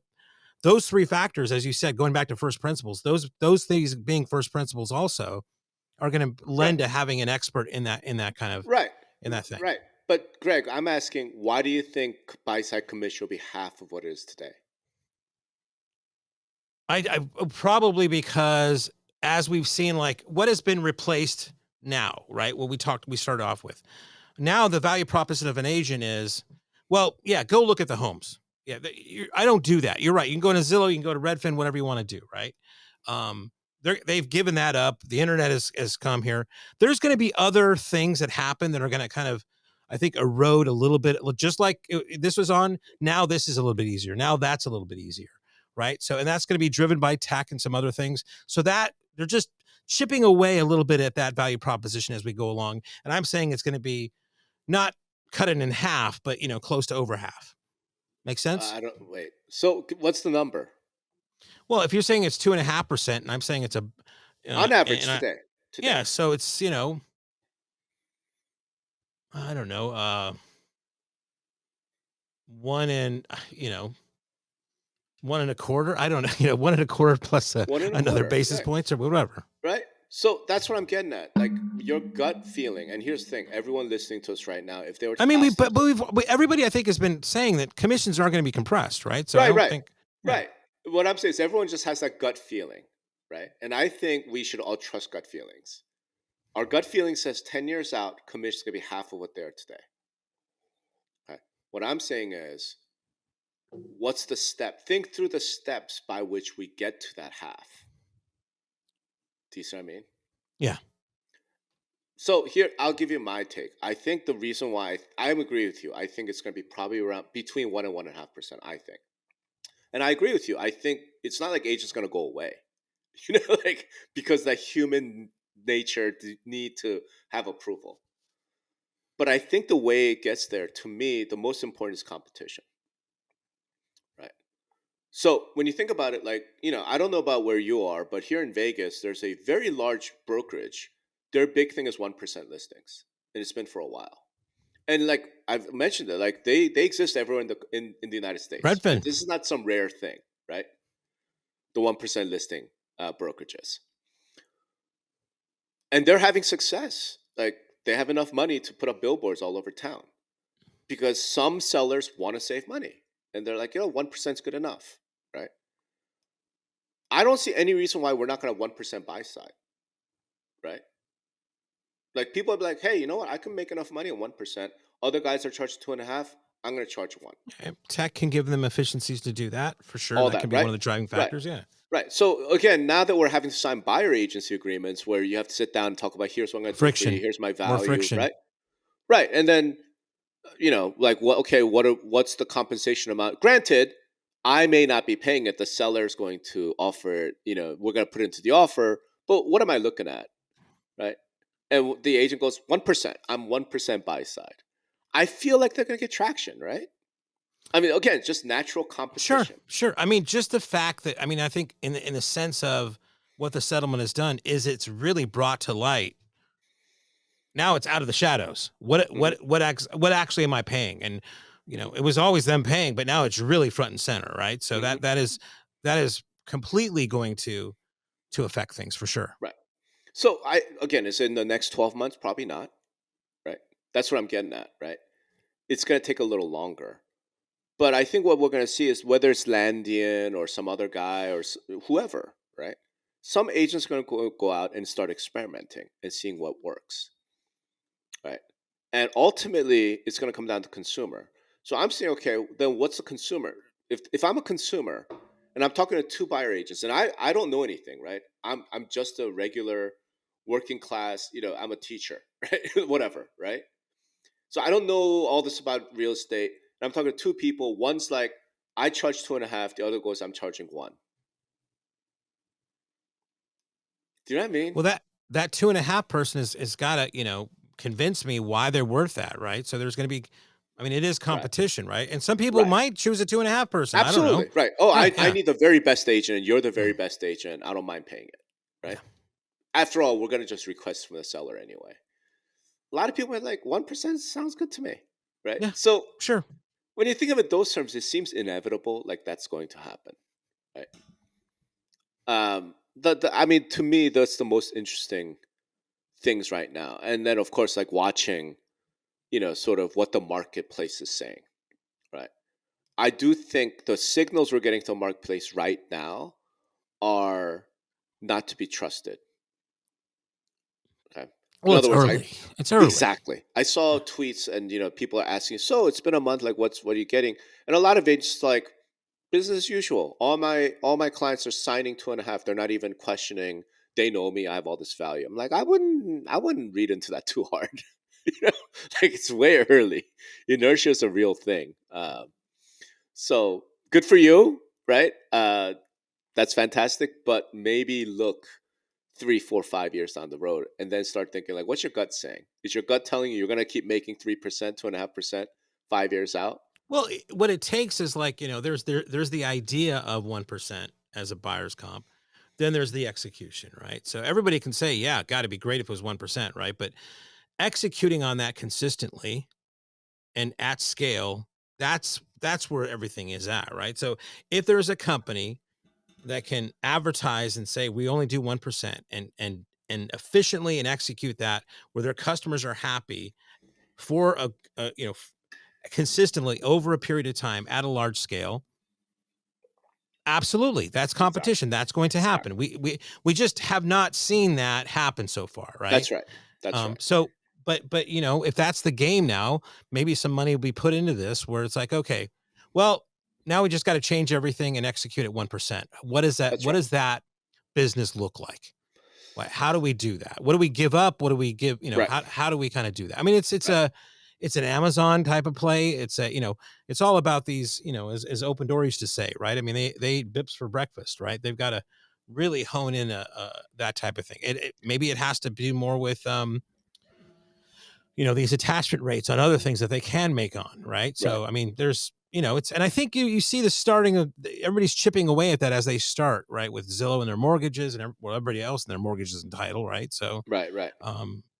those three factors, as you said, going back to first principles, those things being first principles also are going to lend to having an expert in that kind of, in that thing. Right. But Greg, I'm asking, why do you think buy side commission will be half of what it is today? I probably because as we've seen, like what has been replaced now, right? What we started off with. Now the value proposition of an agent is, well, yeah, go look at the homes. Yeah, I don't do that. You're right. You can go to Zillow, you can go to Redfin, whatever you want to do, right? They've given that up. The internet has come here. There's going to be other things that happen that are going to kind of, I think, erode a little bit. Just like this was on, now this is a little bit easier. Now that's a little bit easier, right? So, and that's going to be driven by tech and some other things. So that they're just chipping away a little bit at that value proposition as we go along. And I'm saying it's going to be not cut it in half, but close to over half. Make sense? I don't wait. So what's the number? Well, if you're saying it's 2.5%, and I'm saying it's on average today. Yeah, so it's I don't know, 1.25. I don't know, 1.25 plus another basis points or whatever. Right. So that's what I'm getting at. Like your gut feeling. And here's the thing: everyone listening to us right now, if they were, everybody I think has been saying that commissions aren't going to be compressed, right? So right. What I'm saying is everyone just has that gut feeling, right? And I think we should all trust gut feelings. Our gut feeling says 10 years out, commissions going to be half of what they are today. Okay. What I'm saying is, what's the step? Think through the steps by which we get to that half. Do you see what I mean? Yeah. So here, I'll give you my take. I think the reason why I agree with you, I think it's going to be probably around between 1 and 1.5%, I think. And I agree with you. I think it's not like agents going to go away, like because that human nature need to have approval. But I think the way it gets there, to me, the most important is competition, right? So when you think about it, like, I don't know about where you are, but here in Vegas, there's a very large brokerage. Their big thing is 1% listings, and it's been for a while. And like I've mentioned it, like they exist everywhere in the United States. Redfin. Right? This is not some rare thing, right? The 1% listing brokerages, and they're having success. Like they have enough money to put up billboards all over town because some sellers want to save money, and they're like, 1% is good enough, right? I don't see any reason why we're not going to have 1% buy side, right? Like people are like, hey, you know what? I can make enough money on 1%. Other guys are charged 2.5. I'm going to charge 1. Tech can give them efficiencies to do that for sure. That can be one of the driving factors. Right. Yeah. Right. So again, now that we're having to sign buyer agency agreements where you have to sit down and talk about here's what I'm going to do for you, here's my value, more friction. Right. Right. And then, like what? Okay, what's the compensation amount? Granted, I may not be paying it. The seller's going to offer it. We're going to put it into the offer. But what am I looking at? Right. And the agent goes 1%. I'm 1% buy side. I feel like they're going to get traction, right? I mean, again, just natural competition. Sure. I mean, just the fact that I think in the sense of what the settlement has done is it's really brought to light. Now it's out of the shadows. What actually am I paying? And it was always them paying, but now it's really front and center, right? So that is completely going to affect things for sure. Right. So is it in the next 12 months? Probably not. Right. That's what I'm getting at, right? It's going to take a little longer. But I think what we're going to see is whether it's Landian or some other guy or whoever, right? Some agents are going to go out and start experimenting and seeing what works, right? And ultimately, it's going to come down to consumer. So I'm saying, okay, then what's the consumer? If I'm a consumer and I'm talking to 2 buyer agents and I don't know anything, right? I'm just a regular working class, I'm a teacher, right? Whatever, right? So I don't know all this about real estate. And I'm talking to 2 people. One's like, I charge 2.5. The other goes, I'm charging 1. Do you know what I mean? Well, that 2.5 person is got to, convince me why they're worth that, right? So there's going to be, it is competition, right? And some people might choose a 2.5 person. Absolutely. I don't know. Right. Oh, I need the very best agent and you're the very best agent. I don't mind paying it, right? Yeah. After all, we're going to just request from the seller anyway. a lot of people are like 1% sounds good to me, right? Yeah, So sure. when you think of it those terms, it seems inevitable, like that's going to happen, right? I mean, to me, that's the most interesting things right now. And then, of course, like watching, sort of what the marketplace is saying, right? I do think the signals we're getting to the marketplace right now are not to be trusted. Okay. In Well, other it's words, early. It's early. exactly. I saw tweets and people are asking, so it's been a month, like what are you getting? And a lot of agents like business as usual. All my clients are signing 2.5. They're not even questioning. They know me. I have all this value. I'm like, I wouldn't read into that too hard. you know, like it's way early. Inertia is a real thing. So good for you, right? That's fantastic. But maybe look 3, 4, 5 years down the road and then start thinking like, what's your gut saying? Is your gut telling you you're going to keep making 3%, 2.5%, 5 years out? Well, what it takes is like, there's the idea of 1% as a buyer's comp. Then there's the execution, right? So everybody can say, yeah, got to be great if it was 1%, right? But executing on that consistently and at scale, that's where everything is at, right? So if there's a company that can advertise and say we only do 1% and efficiently and execute that where their customers are happy for consistently over a period of time at a large scale, absolutely, that's Exactly. competition. That's going to Exactly. happen. We just have not seen that happen so far, right? That's right. That's right. So, but if that's the game now, maybe some money will be put into this where it's like, okay, well, now we just got to change everything and execute at 1%. What is that? That's What right. does that business look like? How do we do that? What do we give up? What do we give? Right. How do we kind of do that? I mean, Right. it's an Amazon type of play. It's it's all about these, as Open Door used to say, right? I mean, they eat bips for breakfast, right? They've got to really hone in that type of thing. Maybe it has to do more with these attachment rates on other things that they can make on, right? Right. So, I mean, there's, and I think you see the starting of everybody's chipping away at that as they start, right? With Zillow and their mortgages and everybody else and their mortgages and title, right? So, Right. Right.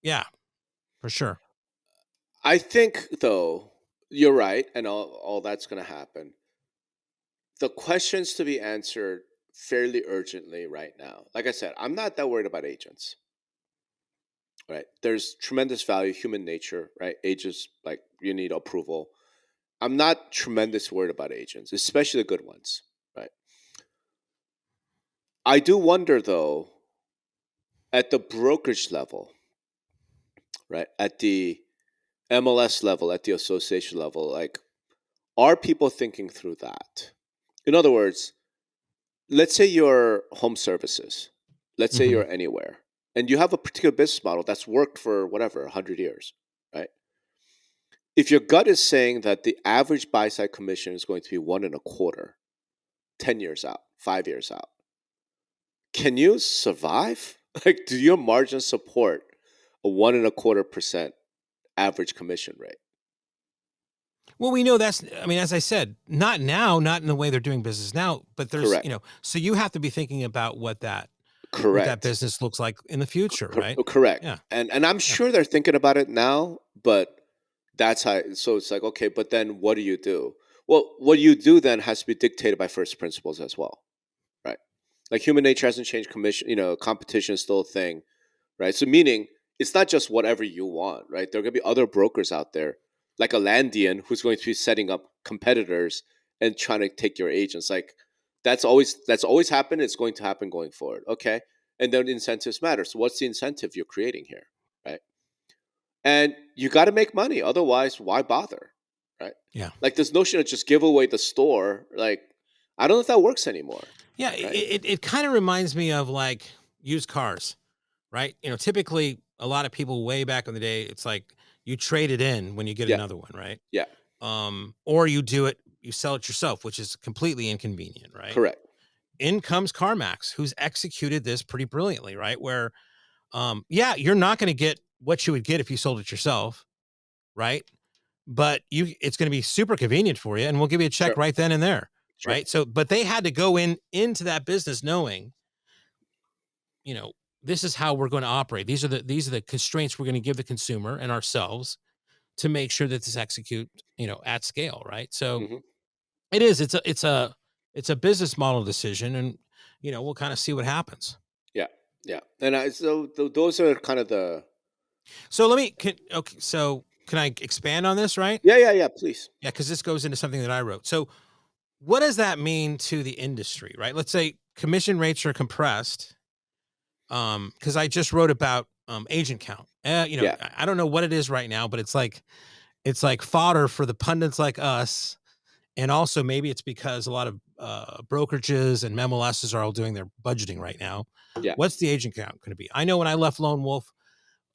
yeah, for sure. I think though you're right, and all that's going to happen. The questions to be answered fairly urgently right now. Like I said, I'm not that worried about agents. Right. There's tremendous value, human nature, right? Agents, like, you need approval. I'm not tremendous worried about agents, especially the good ones, right? I do wonder though, at the brokerage level, right? At the MLS level, at the association level, like, are people thinking through that? In other words, let's say you're home services, let's say Hmm. you're anywhere, and you have a particular business model that's worked for whatever, 100 years, right? If your gut is saying that the average buy side commission is going to be 1.25, 10 years out, 5 years out, can you survive? Like, do your margins support a 1.25% average commission rate? Well, we know that's, I mean, as I said, not now, not in the way they're doing business now, but there's, Correct. so you have to be thinking about what that Correct. business looks like in the future, right? Correct. Yeah. And I'm Yeah. sure they're thinking about it now, but that's how. So it's like, okay, but then what do you do? Well, what you do then has to be dictated by first principles as well, right? Like, human nature hasn't changed. Commission, competition is still a thing, right? So meaning it's not just whatever you want, right? There are going to be other brokers out there, like a Landian, who's going to be setting up competitors and trying to take your agents. Like, that's always happened. It's going to happen going forward. Okay, and then incentives matter. So what's the incentive you're creating here, right? And you got to make money, otherwise, why bother, right? Yeah. Like, this notion of just give away the store, like, I don't know if that works anymore, Yeah. right? It kind of reminds me of like used cars, right? Typically a lot of people way back in the day, it's like you trade it in when you get Yeah, another one, right? yeah, Or you sell it yourself, which is completely inconvenient, right? correct, In comes CarMax, who's executed this pretty brilliantly, right? Where, yeah, you're not going to get what you would get if you sold it yourself, right? But it's going to be super convenient for you, and we'll give you a check sure, right then and there, sure, right? So, but they had to go into that business knowing, you know, this is how we're going to operate. These are the constraints we're going to give the consumer and ourselves to make sure that this execute, at scale, right? So Hmm. it's a business model decision, and we'll kind of see what happens. Yeah, yeah. And those are kind of the. So can I expand on this, right? Yeah, yeah, yeah. Please. Yeah, because this goes into something that I wrote. So what does that mean to the industry, right? Let's say commission rates are compressed. Because I just wrote about agent count. Yeah. I don't know what it is right now, but it's like fodder for the pundits like us. And also maybe it's because a lot of brokerages and MLSs are all doing their budgeting right now. Yeah. What's the agent count going to be? I know when I left Lone Wolf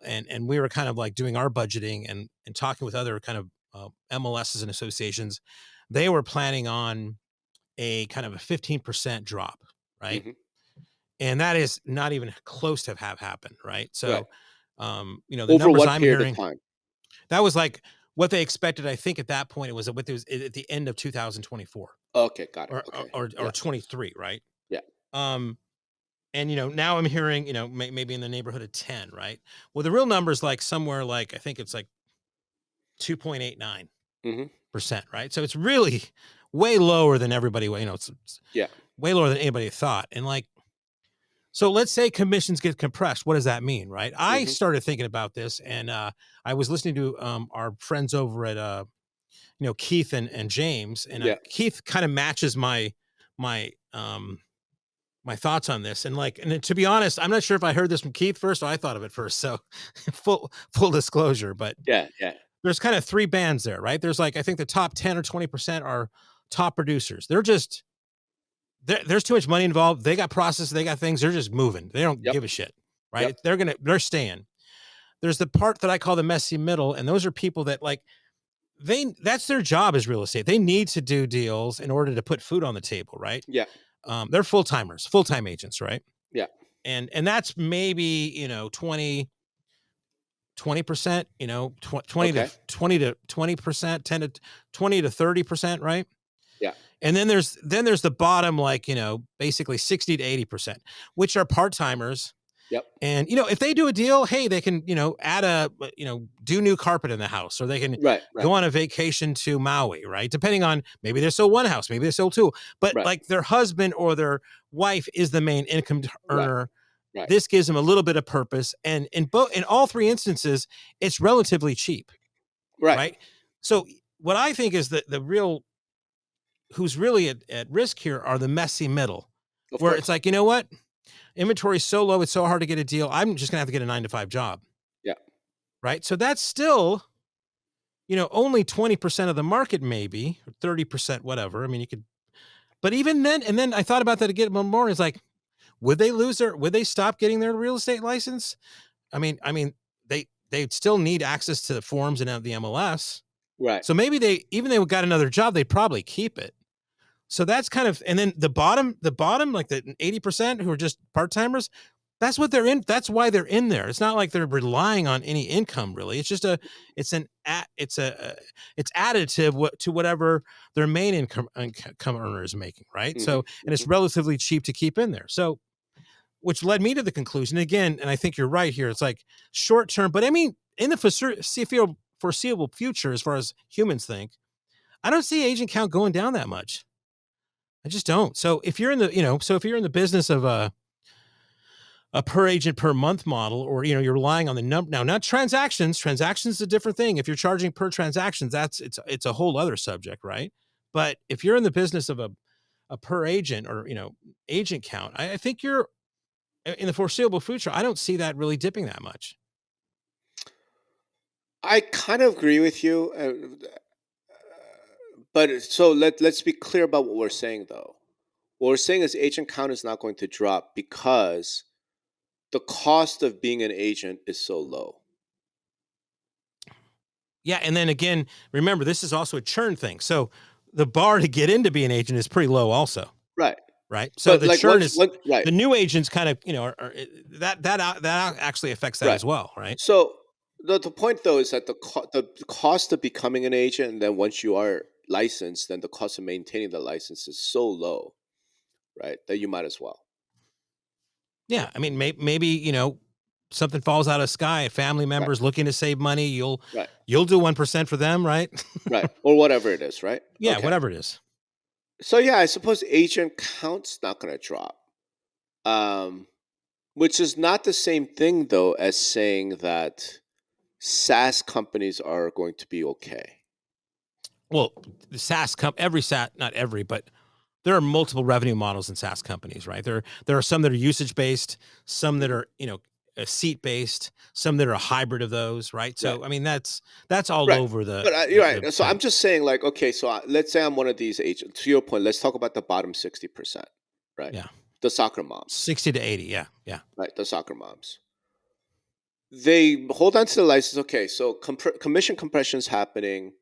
and we were kind of like doing our budgeting and talking with other kind of MLSs and associations, they were planning on a kind of a 15% drop, right? Hmm. And that is not even close to have happened, right? Right. So, the Over numbers what I'm period of hearing, time? that was like what they expected. I think at that point it was at the end of 2024 Okay, got it. or Okay. or, Yeah. or 23, right? Yeah. Um, and now I'm hearing maybe in the neighborhood of 10, right? Well, the real number is like somewhere like I think it's like 2.89%, Hmm. right? So it's really way lower than everybody. It's Yeah. way lower than anybody thought, and like. So let's say commissions get compressed. What does that mean, right? I Hmm. started thinking about this, and I was listening to our friends over at Keith and James, and Yeah. Keith kind of matches my my thoughts on this. And to be honest, I'm not sure if I heard this from Keith first or I thought of it first. So full disclosure, but Yeah. Yeah. there's kind of three bands there, right? There's like I think the top 10 or 20% are top producers. They're just there's too much money involved. They got processes, they got things. They're just moving. They don't Yep. give a shit, right? Yep. They're staying. There's the part that I call the messy middle, and those are people that like that's their job as real estate. They need to do deals in order to put food on the table, right? Yeah. They're full-timers, full-time agents, right? Yeah. And that's maybe 20%, 20 to Okay. 20%, 10 to 20 to 30%, right? Yeah. And then there's the bottom, like, basically 60 to 80%, which are part-timers. Yep. And, if they do a deal, hey, they can, do new carpet in the house, or they can Right. Right. go on a vacation to Maui, right? Depending on, maybe they sell one house, maybe they sell two, but Right. like their husband or their wife is the main income Right. earner. Right. This gives them a little bit of purpose. And in all three instances, it's relatively cheap, Right. right? So what I think is that who's really at risk here are the messy middle, Of where it's course. like, you know what? Inventory is so low, it's so hard to get a deal. I'm just gonna have to get a 9 to 5 job. Yeah. Right. So that's still, only 20% of the market, maybe, or 30%, whatever. I mean, you could, but even then, and then I thought about that again more. It's like, would they stop getting their real estate license? I mean, they'd still need access to the forms and the MLS. Right. So maybe even they got another job, they'd probably keep it. So that's kind of, and then the bottom, like the 80% who are just part timers, that's what they're in. That's why they're in there. It's not like they're relying on any income, really. It's just it's additive to whatever their main income earner is making, right? Hmm. So, and it's Hmm. relatively cheap to keep in there. So, which led me to the conclusion again, and I think you're right here. It's like short term, but I mean, in the foreseeable future, as far as humans think, I don't see agent count going down that much. I just don't. So if you're in the business of a per agent per month model, or you're relying on the number, now not transactions is a different thing. If you're charging per transactions, it's a whole other subject, right? But if you're in the business of a per agent, or agent count, I think you're in the foreseeable future. I don't see that really dipping that much. I kind of agree with you, but so let's be clear about what we're saying, though. What we're saying is agent count is not going to drop because the cost of being an agent is so low. Yeah, and then again, remember, this is also a churn thing. So the bar to get into being an agent is pretty low also. Right. Right. So But the like churn is, right. the new agents kind of, that actually affects that Right. as well. Right. So the point though is that the cost of becoming an agent, and then once you are licensed, then the cost of maintaining the license is so low, right, that you might as well. Yeah, I mean, maybe something falls out of the sky. Family Right. members looking to save money. You'll Right. you'll do 1% for them, right? Right. Or whatever it is, right? Yeah, Okay. whatever it is. So yeah, I suppose agent count's not going to drop. Um, which is not the same thing though as saying that SaaS companies are going to be okay. Well, the every SaaS, not every, but there are multiple revenue models in SaaS companies, right? There are some that are usage based, some that are seat based, some that are a hybrid of those, right? So Right. I mean that's all Right. over the But you're the, right. the So I'm tent. just saying, like, okay, so let's say I'm one of these agents. To your point, let's talk about the bottom 60%, right? Yeah, The soccer moms, 60 to 80. Yeah, yeah, right? The soccer moms. They hold on to the license. Okay, so commission compression is happening,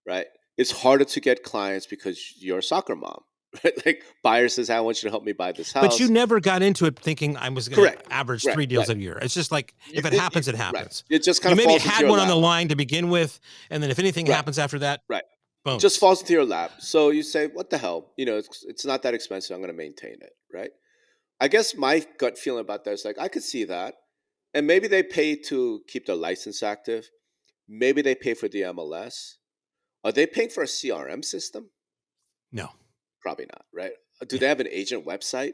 right? It's harder to get clients because you're a soccer mom, right? Like buyer says, "I want you to help me buy this but you house." never got into it thinking I was going Correct. to average Right. 3 deals Right. a year. It's just like if it happens, it Right. happens. It just kind You of maybe falls into had your one on the lap. line to begin with, and then if anything Right. happens after that, Right. It just bonus. falls into your lap. So you say, "What the hell? It's not that expensive. I'm going to maintain it." Right. I guess my gut feeling about that is like I could see that, and maybe they pay to keep their license active. Maybe they pay for the MLS. Are they paying for a CRM system? No. Probably not, right? Do Yeah. they have an agent website?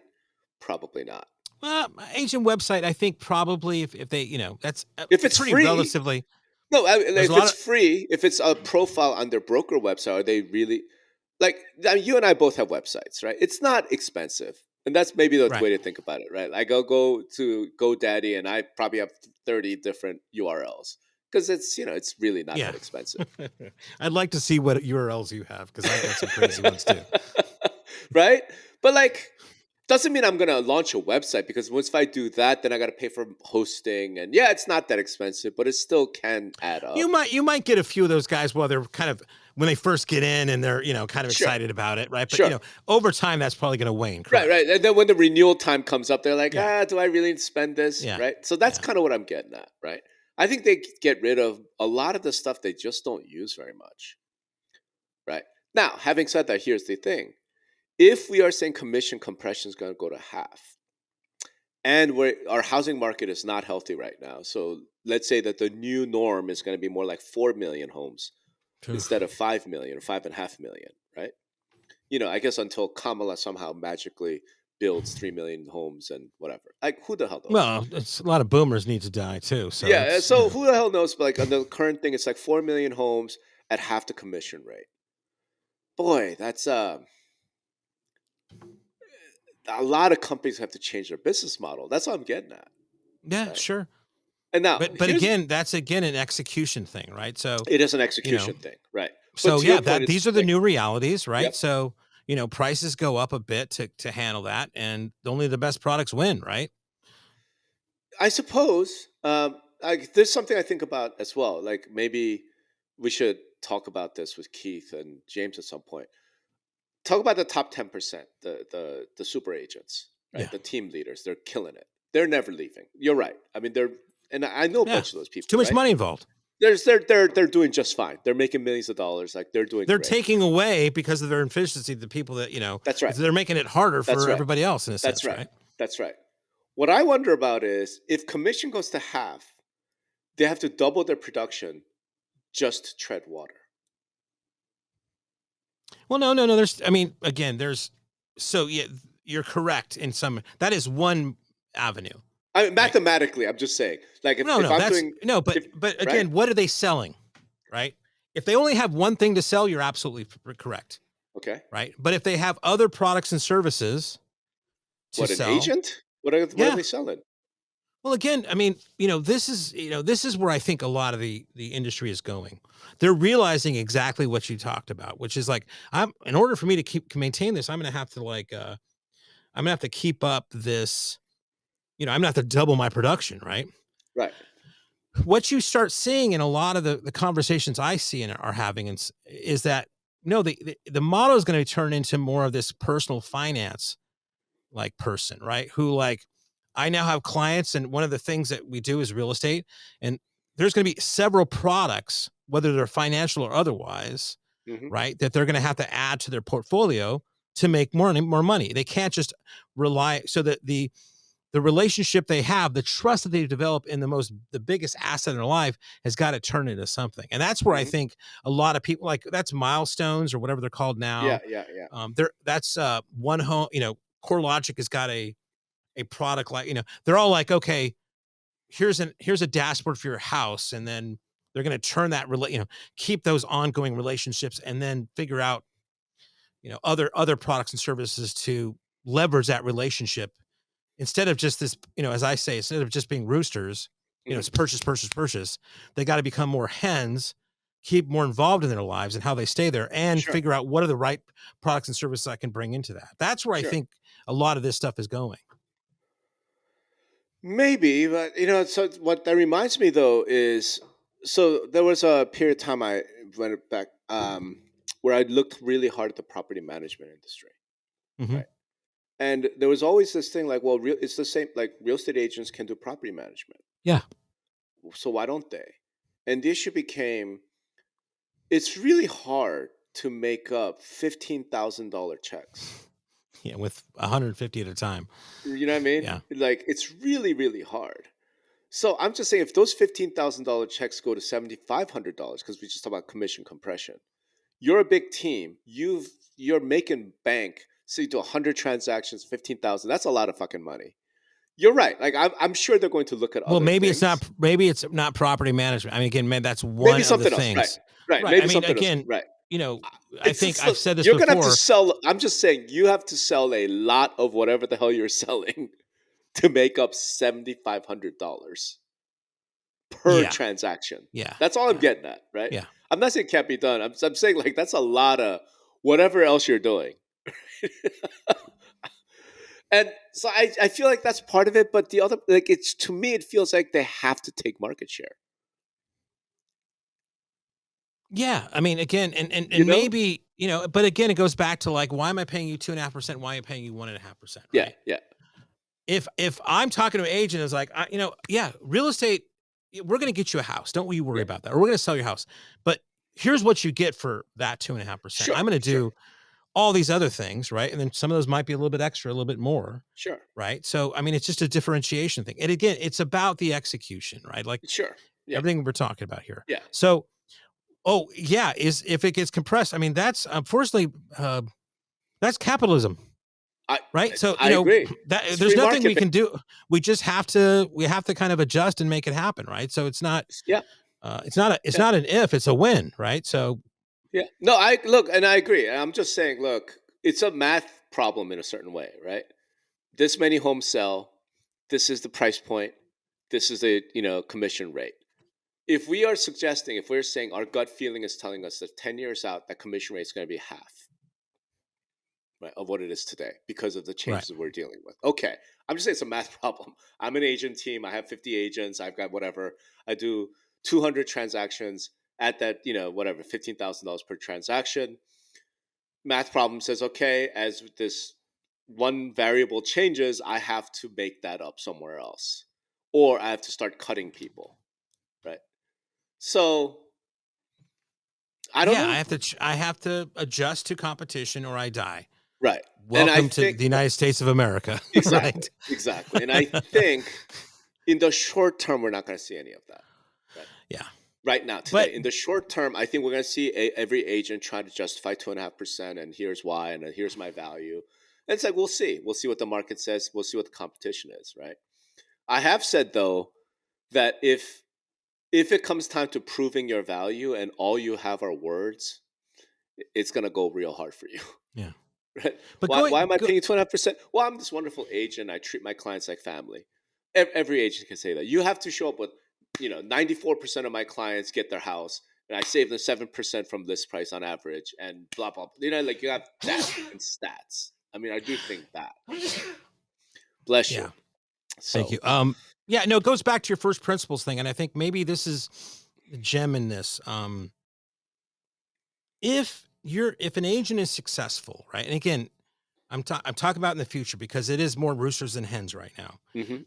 Probably not. Well, agent website, I think probably if they, that's If it's pretty free, relatively. no. There's a If lot it's of free, if it's a profile on their broker website, are they really like? I mean, you and I both have websites, right? It's not expensive, and that's maybe the right. way to think about it, right? Like I'll go to GoDaddy, and I probably have 30 different URLs because it's really not Yeah. that expensive. I'd like to see what URLs you have because I've got some crazy ones too. Right? But like doesn't mean I'm gonna launch a website because once if I do that, then I gotta pay for hosting. And yeah, it's not that expensive, but it still can add up. You might get a few of those guys while they're kind of when they first get in and they're kind of Sure. excited about it, right? But Sure. over time that's probably going to wane, Right, correct? right. And then when the renewal time comes up, they're like, Yeah, do I really spend this? yeah, Right. So that's yeah. kind of what I'm getting at, right? I think they get rid of a lot of the stuff they just don't use very much. Right. Now, having said that, here's the thing. If we are saying commission compression is going to go to half, and our housing market is not healthy right now. So let's say that the new norm is going to be more like 4 million homes Oof. instead of 5 million or 5.5 million, right? I guess until Kamala somehow magically builds 3 million homes and whatever. Like, who the hell knows? Well, it's a lot of boomers need to die too, so Yeah, it's so who the hell knows? But like on the current thing, it's like 4 million homes at half the commission rate. Boy, that's a lot of companies have to change their business model. That's what I'm getting at. yeah, Right. sure. And now But again, that's again an execution thing, right? So it is an you know, execution thing, right? But so to your yeah, point, that it's these are the like, new realities, right? yep. So prices go up a bit to handle that, and only the best products win, right? I suppose there's something I think about as well. Like maybe we should talk about this with Keith and James at some point. Talk about the top 10%, the super agents, right? Yeah, The team leaders, they're killing it. They're never leaving. You're right. I mean, and I know a yeah. bunch of those It's too people, much right? money involved. They're doing just fine. They're making millions of dollars. Like they're doing They're great. taking away because of their efficiency the people that That's right. they're making it harder That's for right. everybody else in a That's sense, right. right? That's right. What I wonder about is if commission goes to half, they have to double their production just to tread water. Well, no. I mean, again, so yeah, you're correct in some. That is one avenue. I mean, Right? mathematically, I'm just saying. Like if I'm That's doing, no. But if but right, again, what are they selling? Right? If they only have one thing to sell, you're absolutely correct. okay. Right? But if they have other products and services to What an sell, agent? What are yeah. they selling? Well, again, I mean, this is where I think a lot of the industry is going. They're realizing exactly what you talked about, which is like, in order for me to maintain this, I'm going to have to I'm gonna have to keep up this. I'm gonna have to double my production, right? Right. What you start seeing in a lot of the conversations I see and are having is that no, the model is going to turn into more of this personal finance like person, right? Who like I now have clients, and one of the things that we do is real estate, and there's going to be several products, whether they're financial or otherwise, Hmm. right? That they're going to have to add to their portfolio to make more money. They can't just rely so that the relationship they have, the trust that they've developed in the biggest asset in their life has got to turn into something. And that's where I think a lot of people, like, that's milestones or whatever they're called now. Yeah. That's one home, CoreLogic has got a product, like, they're all like, okay, here's a dashboard for your house. And then they're going to turn that, keep those ongoing relationships, and then figure out, other products and services to leverage that relationship, instead of just this, as I say, instead of just being roosters, it's purchase. They got to become more hens, keep more involved in their lives and how they stay there, and figure out what are the right products and services I can bring into that. That's where I think a lot of this stuff is going. Maybe, but so what that reminds me though is, so there was a period of time I went back, where I looked really hard at the property management industry, right? And there was always this thing like, well, it's the same, like real estate agents can do property management. Yeah. So why don't they? And the issue became, it's really hard to make up $15,000 checks. Yeah, with 150 at a time. You know what I mean? Yeah. Like, it's really, really hard. So I'm just saying, if those $15,000 checks go to $7,500, because we just talked about commission compression, you're a big team. You're making bank. So you do 100 transactions, 15,000. That's a lot of fucking money. You're right. Like, I'm sure they're going to look at. Well, maybe things. it's not property management. I mean, again, man, that's one maybe of something the else. things. Right. Right. Maybe I mean, something again, else. Right. I think I've said this you're before. Gonna have to sell. I'm just saying, you have to sell a lot of whatever the hell you're selling to make up $7,500 per transaction. Yeah. That's all I'm getting at, right? Yeah. I'm not saying it can't be done. I'm saying, like, that's a lot of whatever else you're doing. And so I feel like that's part of it, but the other, like, to me, it feels like they have to take market share. Yeah. I mean, again, and maybe, but again, it goes back to, like, why am I paying you 2.5%? Why am I paying you 1.5%? Right? Yeah. If I'm talking to an agent, is like, real estate, we're going to get you a house. Don't you worry about that. Or we're going to sell your house. But here's what you get for that 2.5%. I'm going to do all these other things, right? And then some of those might be a little bit extra, a little bit more. Sure. Right. So, I mean, it's just a differentiation thing. And again, it's about the execution, right? Like, everything we're talking about here. Yeah. So, if it gets compressed, I mean, that's unfortunately, that's capitalism. Right. So, I agree. There's nothing we can do. We just have to kind of adjust and make it happen. Right. So it's not, it's not an if, it's a when. Right. So, no, I agree. I'm just saying, look, it's a math problem in a certain way, right? This many homes sell. This is the price point. This is the, commission rate. If we're saying our gut feeling is telling us that 10 years out, that commission rate is going to be half, right, of what it is today because of the changes we're dealing with. Okay. I'm just saying it's a math problem. I'm an agent team. I have 50 agents. I've got whatever. I do 200 transactions at that, whatever, $15,000 per transaction. Math problem says, okay, as this one variable changes, I have to make that up somewhere else, or I have to start cutting people, right? So I don't know. I have to adjust to competition or I die. Right. Welcome to the United States of America. Exactly. Right? Exactly. And I think in the short term, we're not going to see any of that. Right? Yeah. Right now, today, in the short term, I think we're going to see every agent try to justify 2.5%, and here's why, and here's my value. And it's like, we'll see. We'll see what the market says. We'll see what the competition is, right? I have said, though, that if it comes time to proving your value and all you have are words, it's going to go real hard for you. Yeah. Right? But why am I paying 2.5%? Well, I'm this wonderful agent. I treat my clients like family. Every agent can say that. You have to show up with, 94% of my clients get their house, and I save them 7% from list price on average, and blah, blah, blah. Like, you have that and stats. I mean, I do think that. Bless you. So, thank you. It goes back to your first principles thing, and I think maybe this is the gem in this. If an agent is successful, right? And again, I'm talking about in the future because it is more roosters than hens right now.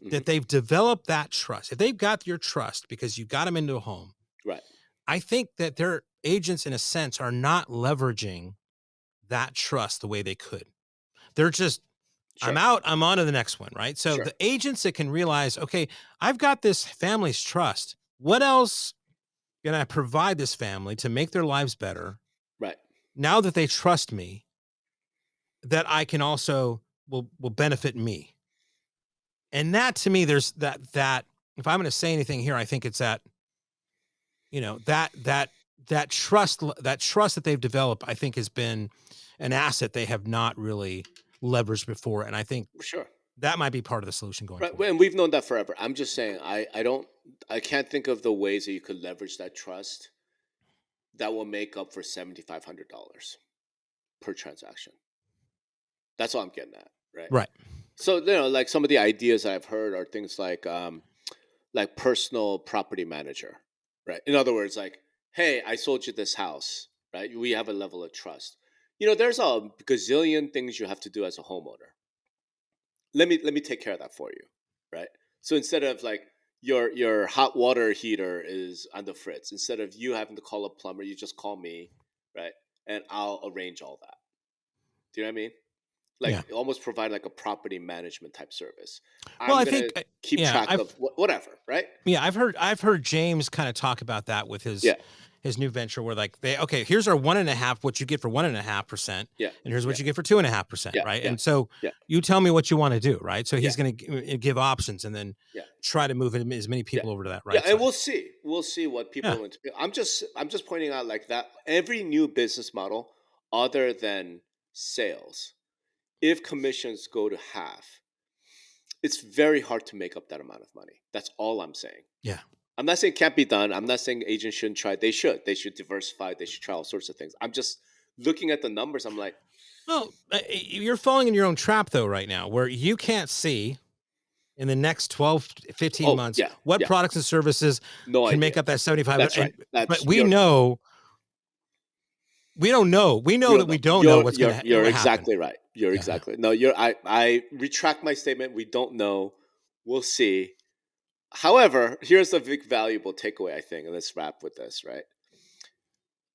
That they've developed that trust. If they've got your trust because you got them into a home, right? I think that their agents, in a sense, are not leveraging that trust the way they could. They're just Sure. I'm out. I'm on to the next one, right? So Sure. the agents that can realize, okay, I've got this family's trust. What else can I provide this family to make their lives better? Right. Now that they trust me, that I can also will benefit me. And that, to me, there's that if I'm going to say anything here, I think it's that, that trust that they've developed, I think, has been an asset they have not really leveraged before. And I think Sure. that might be part of the solution going Right. forward. And we've known that forever. I'm just saying, I can't think of the ways that you could leverage that trust that will make up for $7,500 per transaction. That's all I'm getting at. Right. Right. So, like some of the ideas I've heard are things like personal property manager. Right. In other words, like, hey, I sold you this house. Right. We have a level of trust. There's a gazillion things you have to do as a homeowner. Let me take care of that for you, right? So instead of like your hot water heater is on the fritz, instead of you having to call a plumber, you just call me, right? And I'll arrange all that. Do you know what I mean? Like almost provide like a property management type service. Well, I think keep track of whatever, right? Yeah, I've heard James kind of talk about that with his new venture, where like here's our 1.5%, what you get for 1.5%, and here's what you get for 2.5%, right? And so you tell me what you want to do, right? So he's going to give options and then try to move as many people over to that, right? Yeah, and we'll see what people want to do. I'm just pointing out like that every new business model other than sales, if commissions go to half, it's very hard to make up that amount of money. That's all I'm saying. Yeah. I'm not saying it can't be done. I'm not saying agents shouldn't try. They should. They should diversify. They should try all sorts of things. I'm just looking at the numbers. I'm like, well, you're falling in your own trap though right now, where you can't see in the next 12, 15 months what products and services can make up that 75. That's right. But we know. We don't know. We know that we don't know what's going to happen. You're exactly right. You're exactly. No, I retract my statement. We don't know. We'll see. However, here's the big valuable takeaway, I think, and let's wrap with this, right?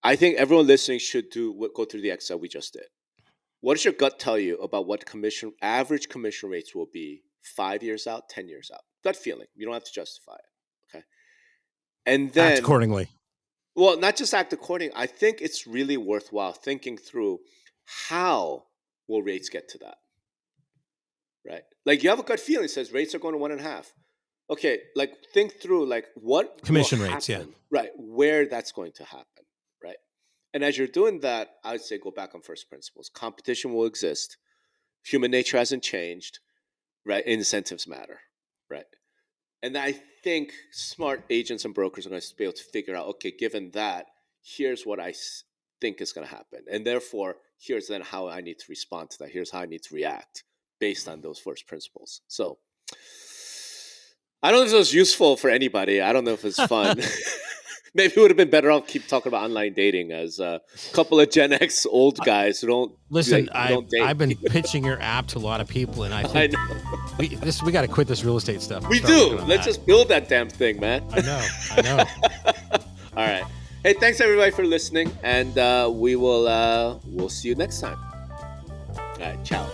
I think everyone listening should go through the Excel we just did. What does your gut tell you about what average commission rates will be 5 years out, 10 years out? Gut feeling. You don't have to justify it. Okay. And then act accordingly. Well, not just act according. I think it's really worthwhile thinking through how will rates get to that, right? Like you have a gut feeling that says rates are going to 1.5. Okay, like think through like what commission rates, right, where that's going to happen, right? And as you're doing that, I would say go back on first principles. Competition will exist. Human nature hasn't changed, right? Incentives matter, right? And I think smart agents and brokers are going to be able to figure out, okay, given that, here's what I think is going to happen. And therefore, here's then how I need to respond to that. Here's how I need to react based on those first principles. So I don't know if it was useful for anybody. I don't know if it's fun. Maybe it would have been better off keep talking about online dating as a couple of Gen X old guys who don't listen. don't date. I've been pitching your app to a lot of people, and I think we got to quit this real estate stuff. We do. Let's just build that damn thing, man. I know. All right. Hey, thanks everybody for listening, and we'll see you next time. All right, ciao.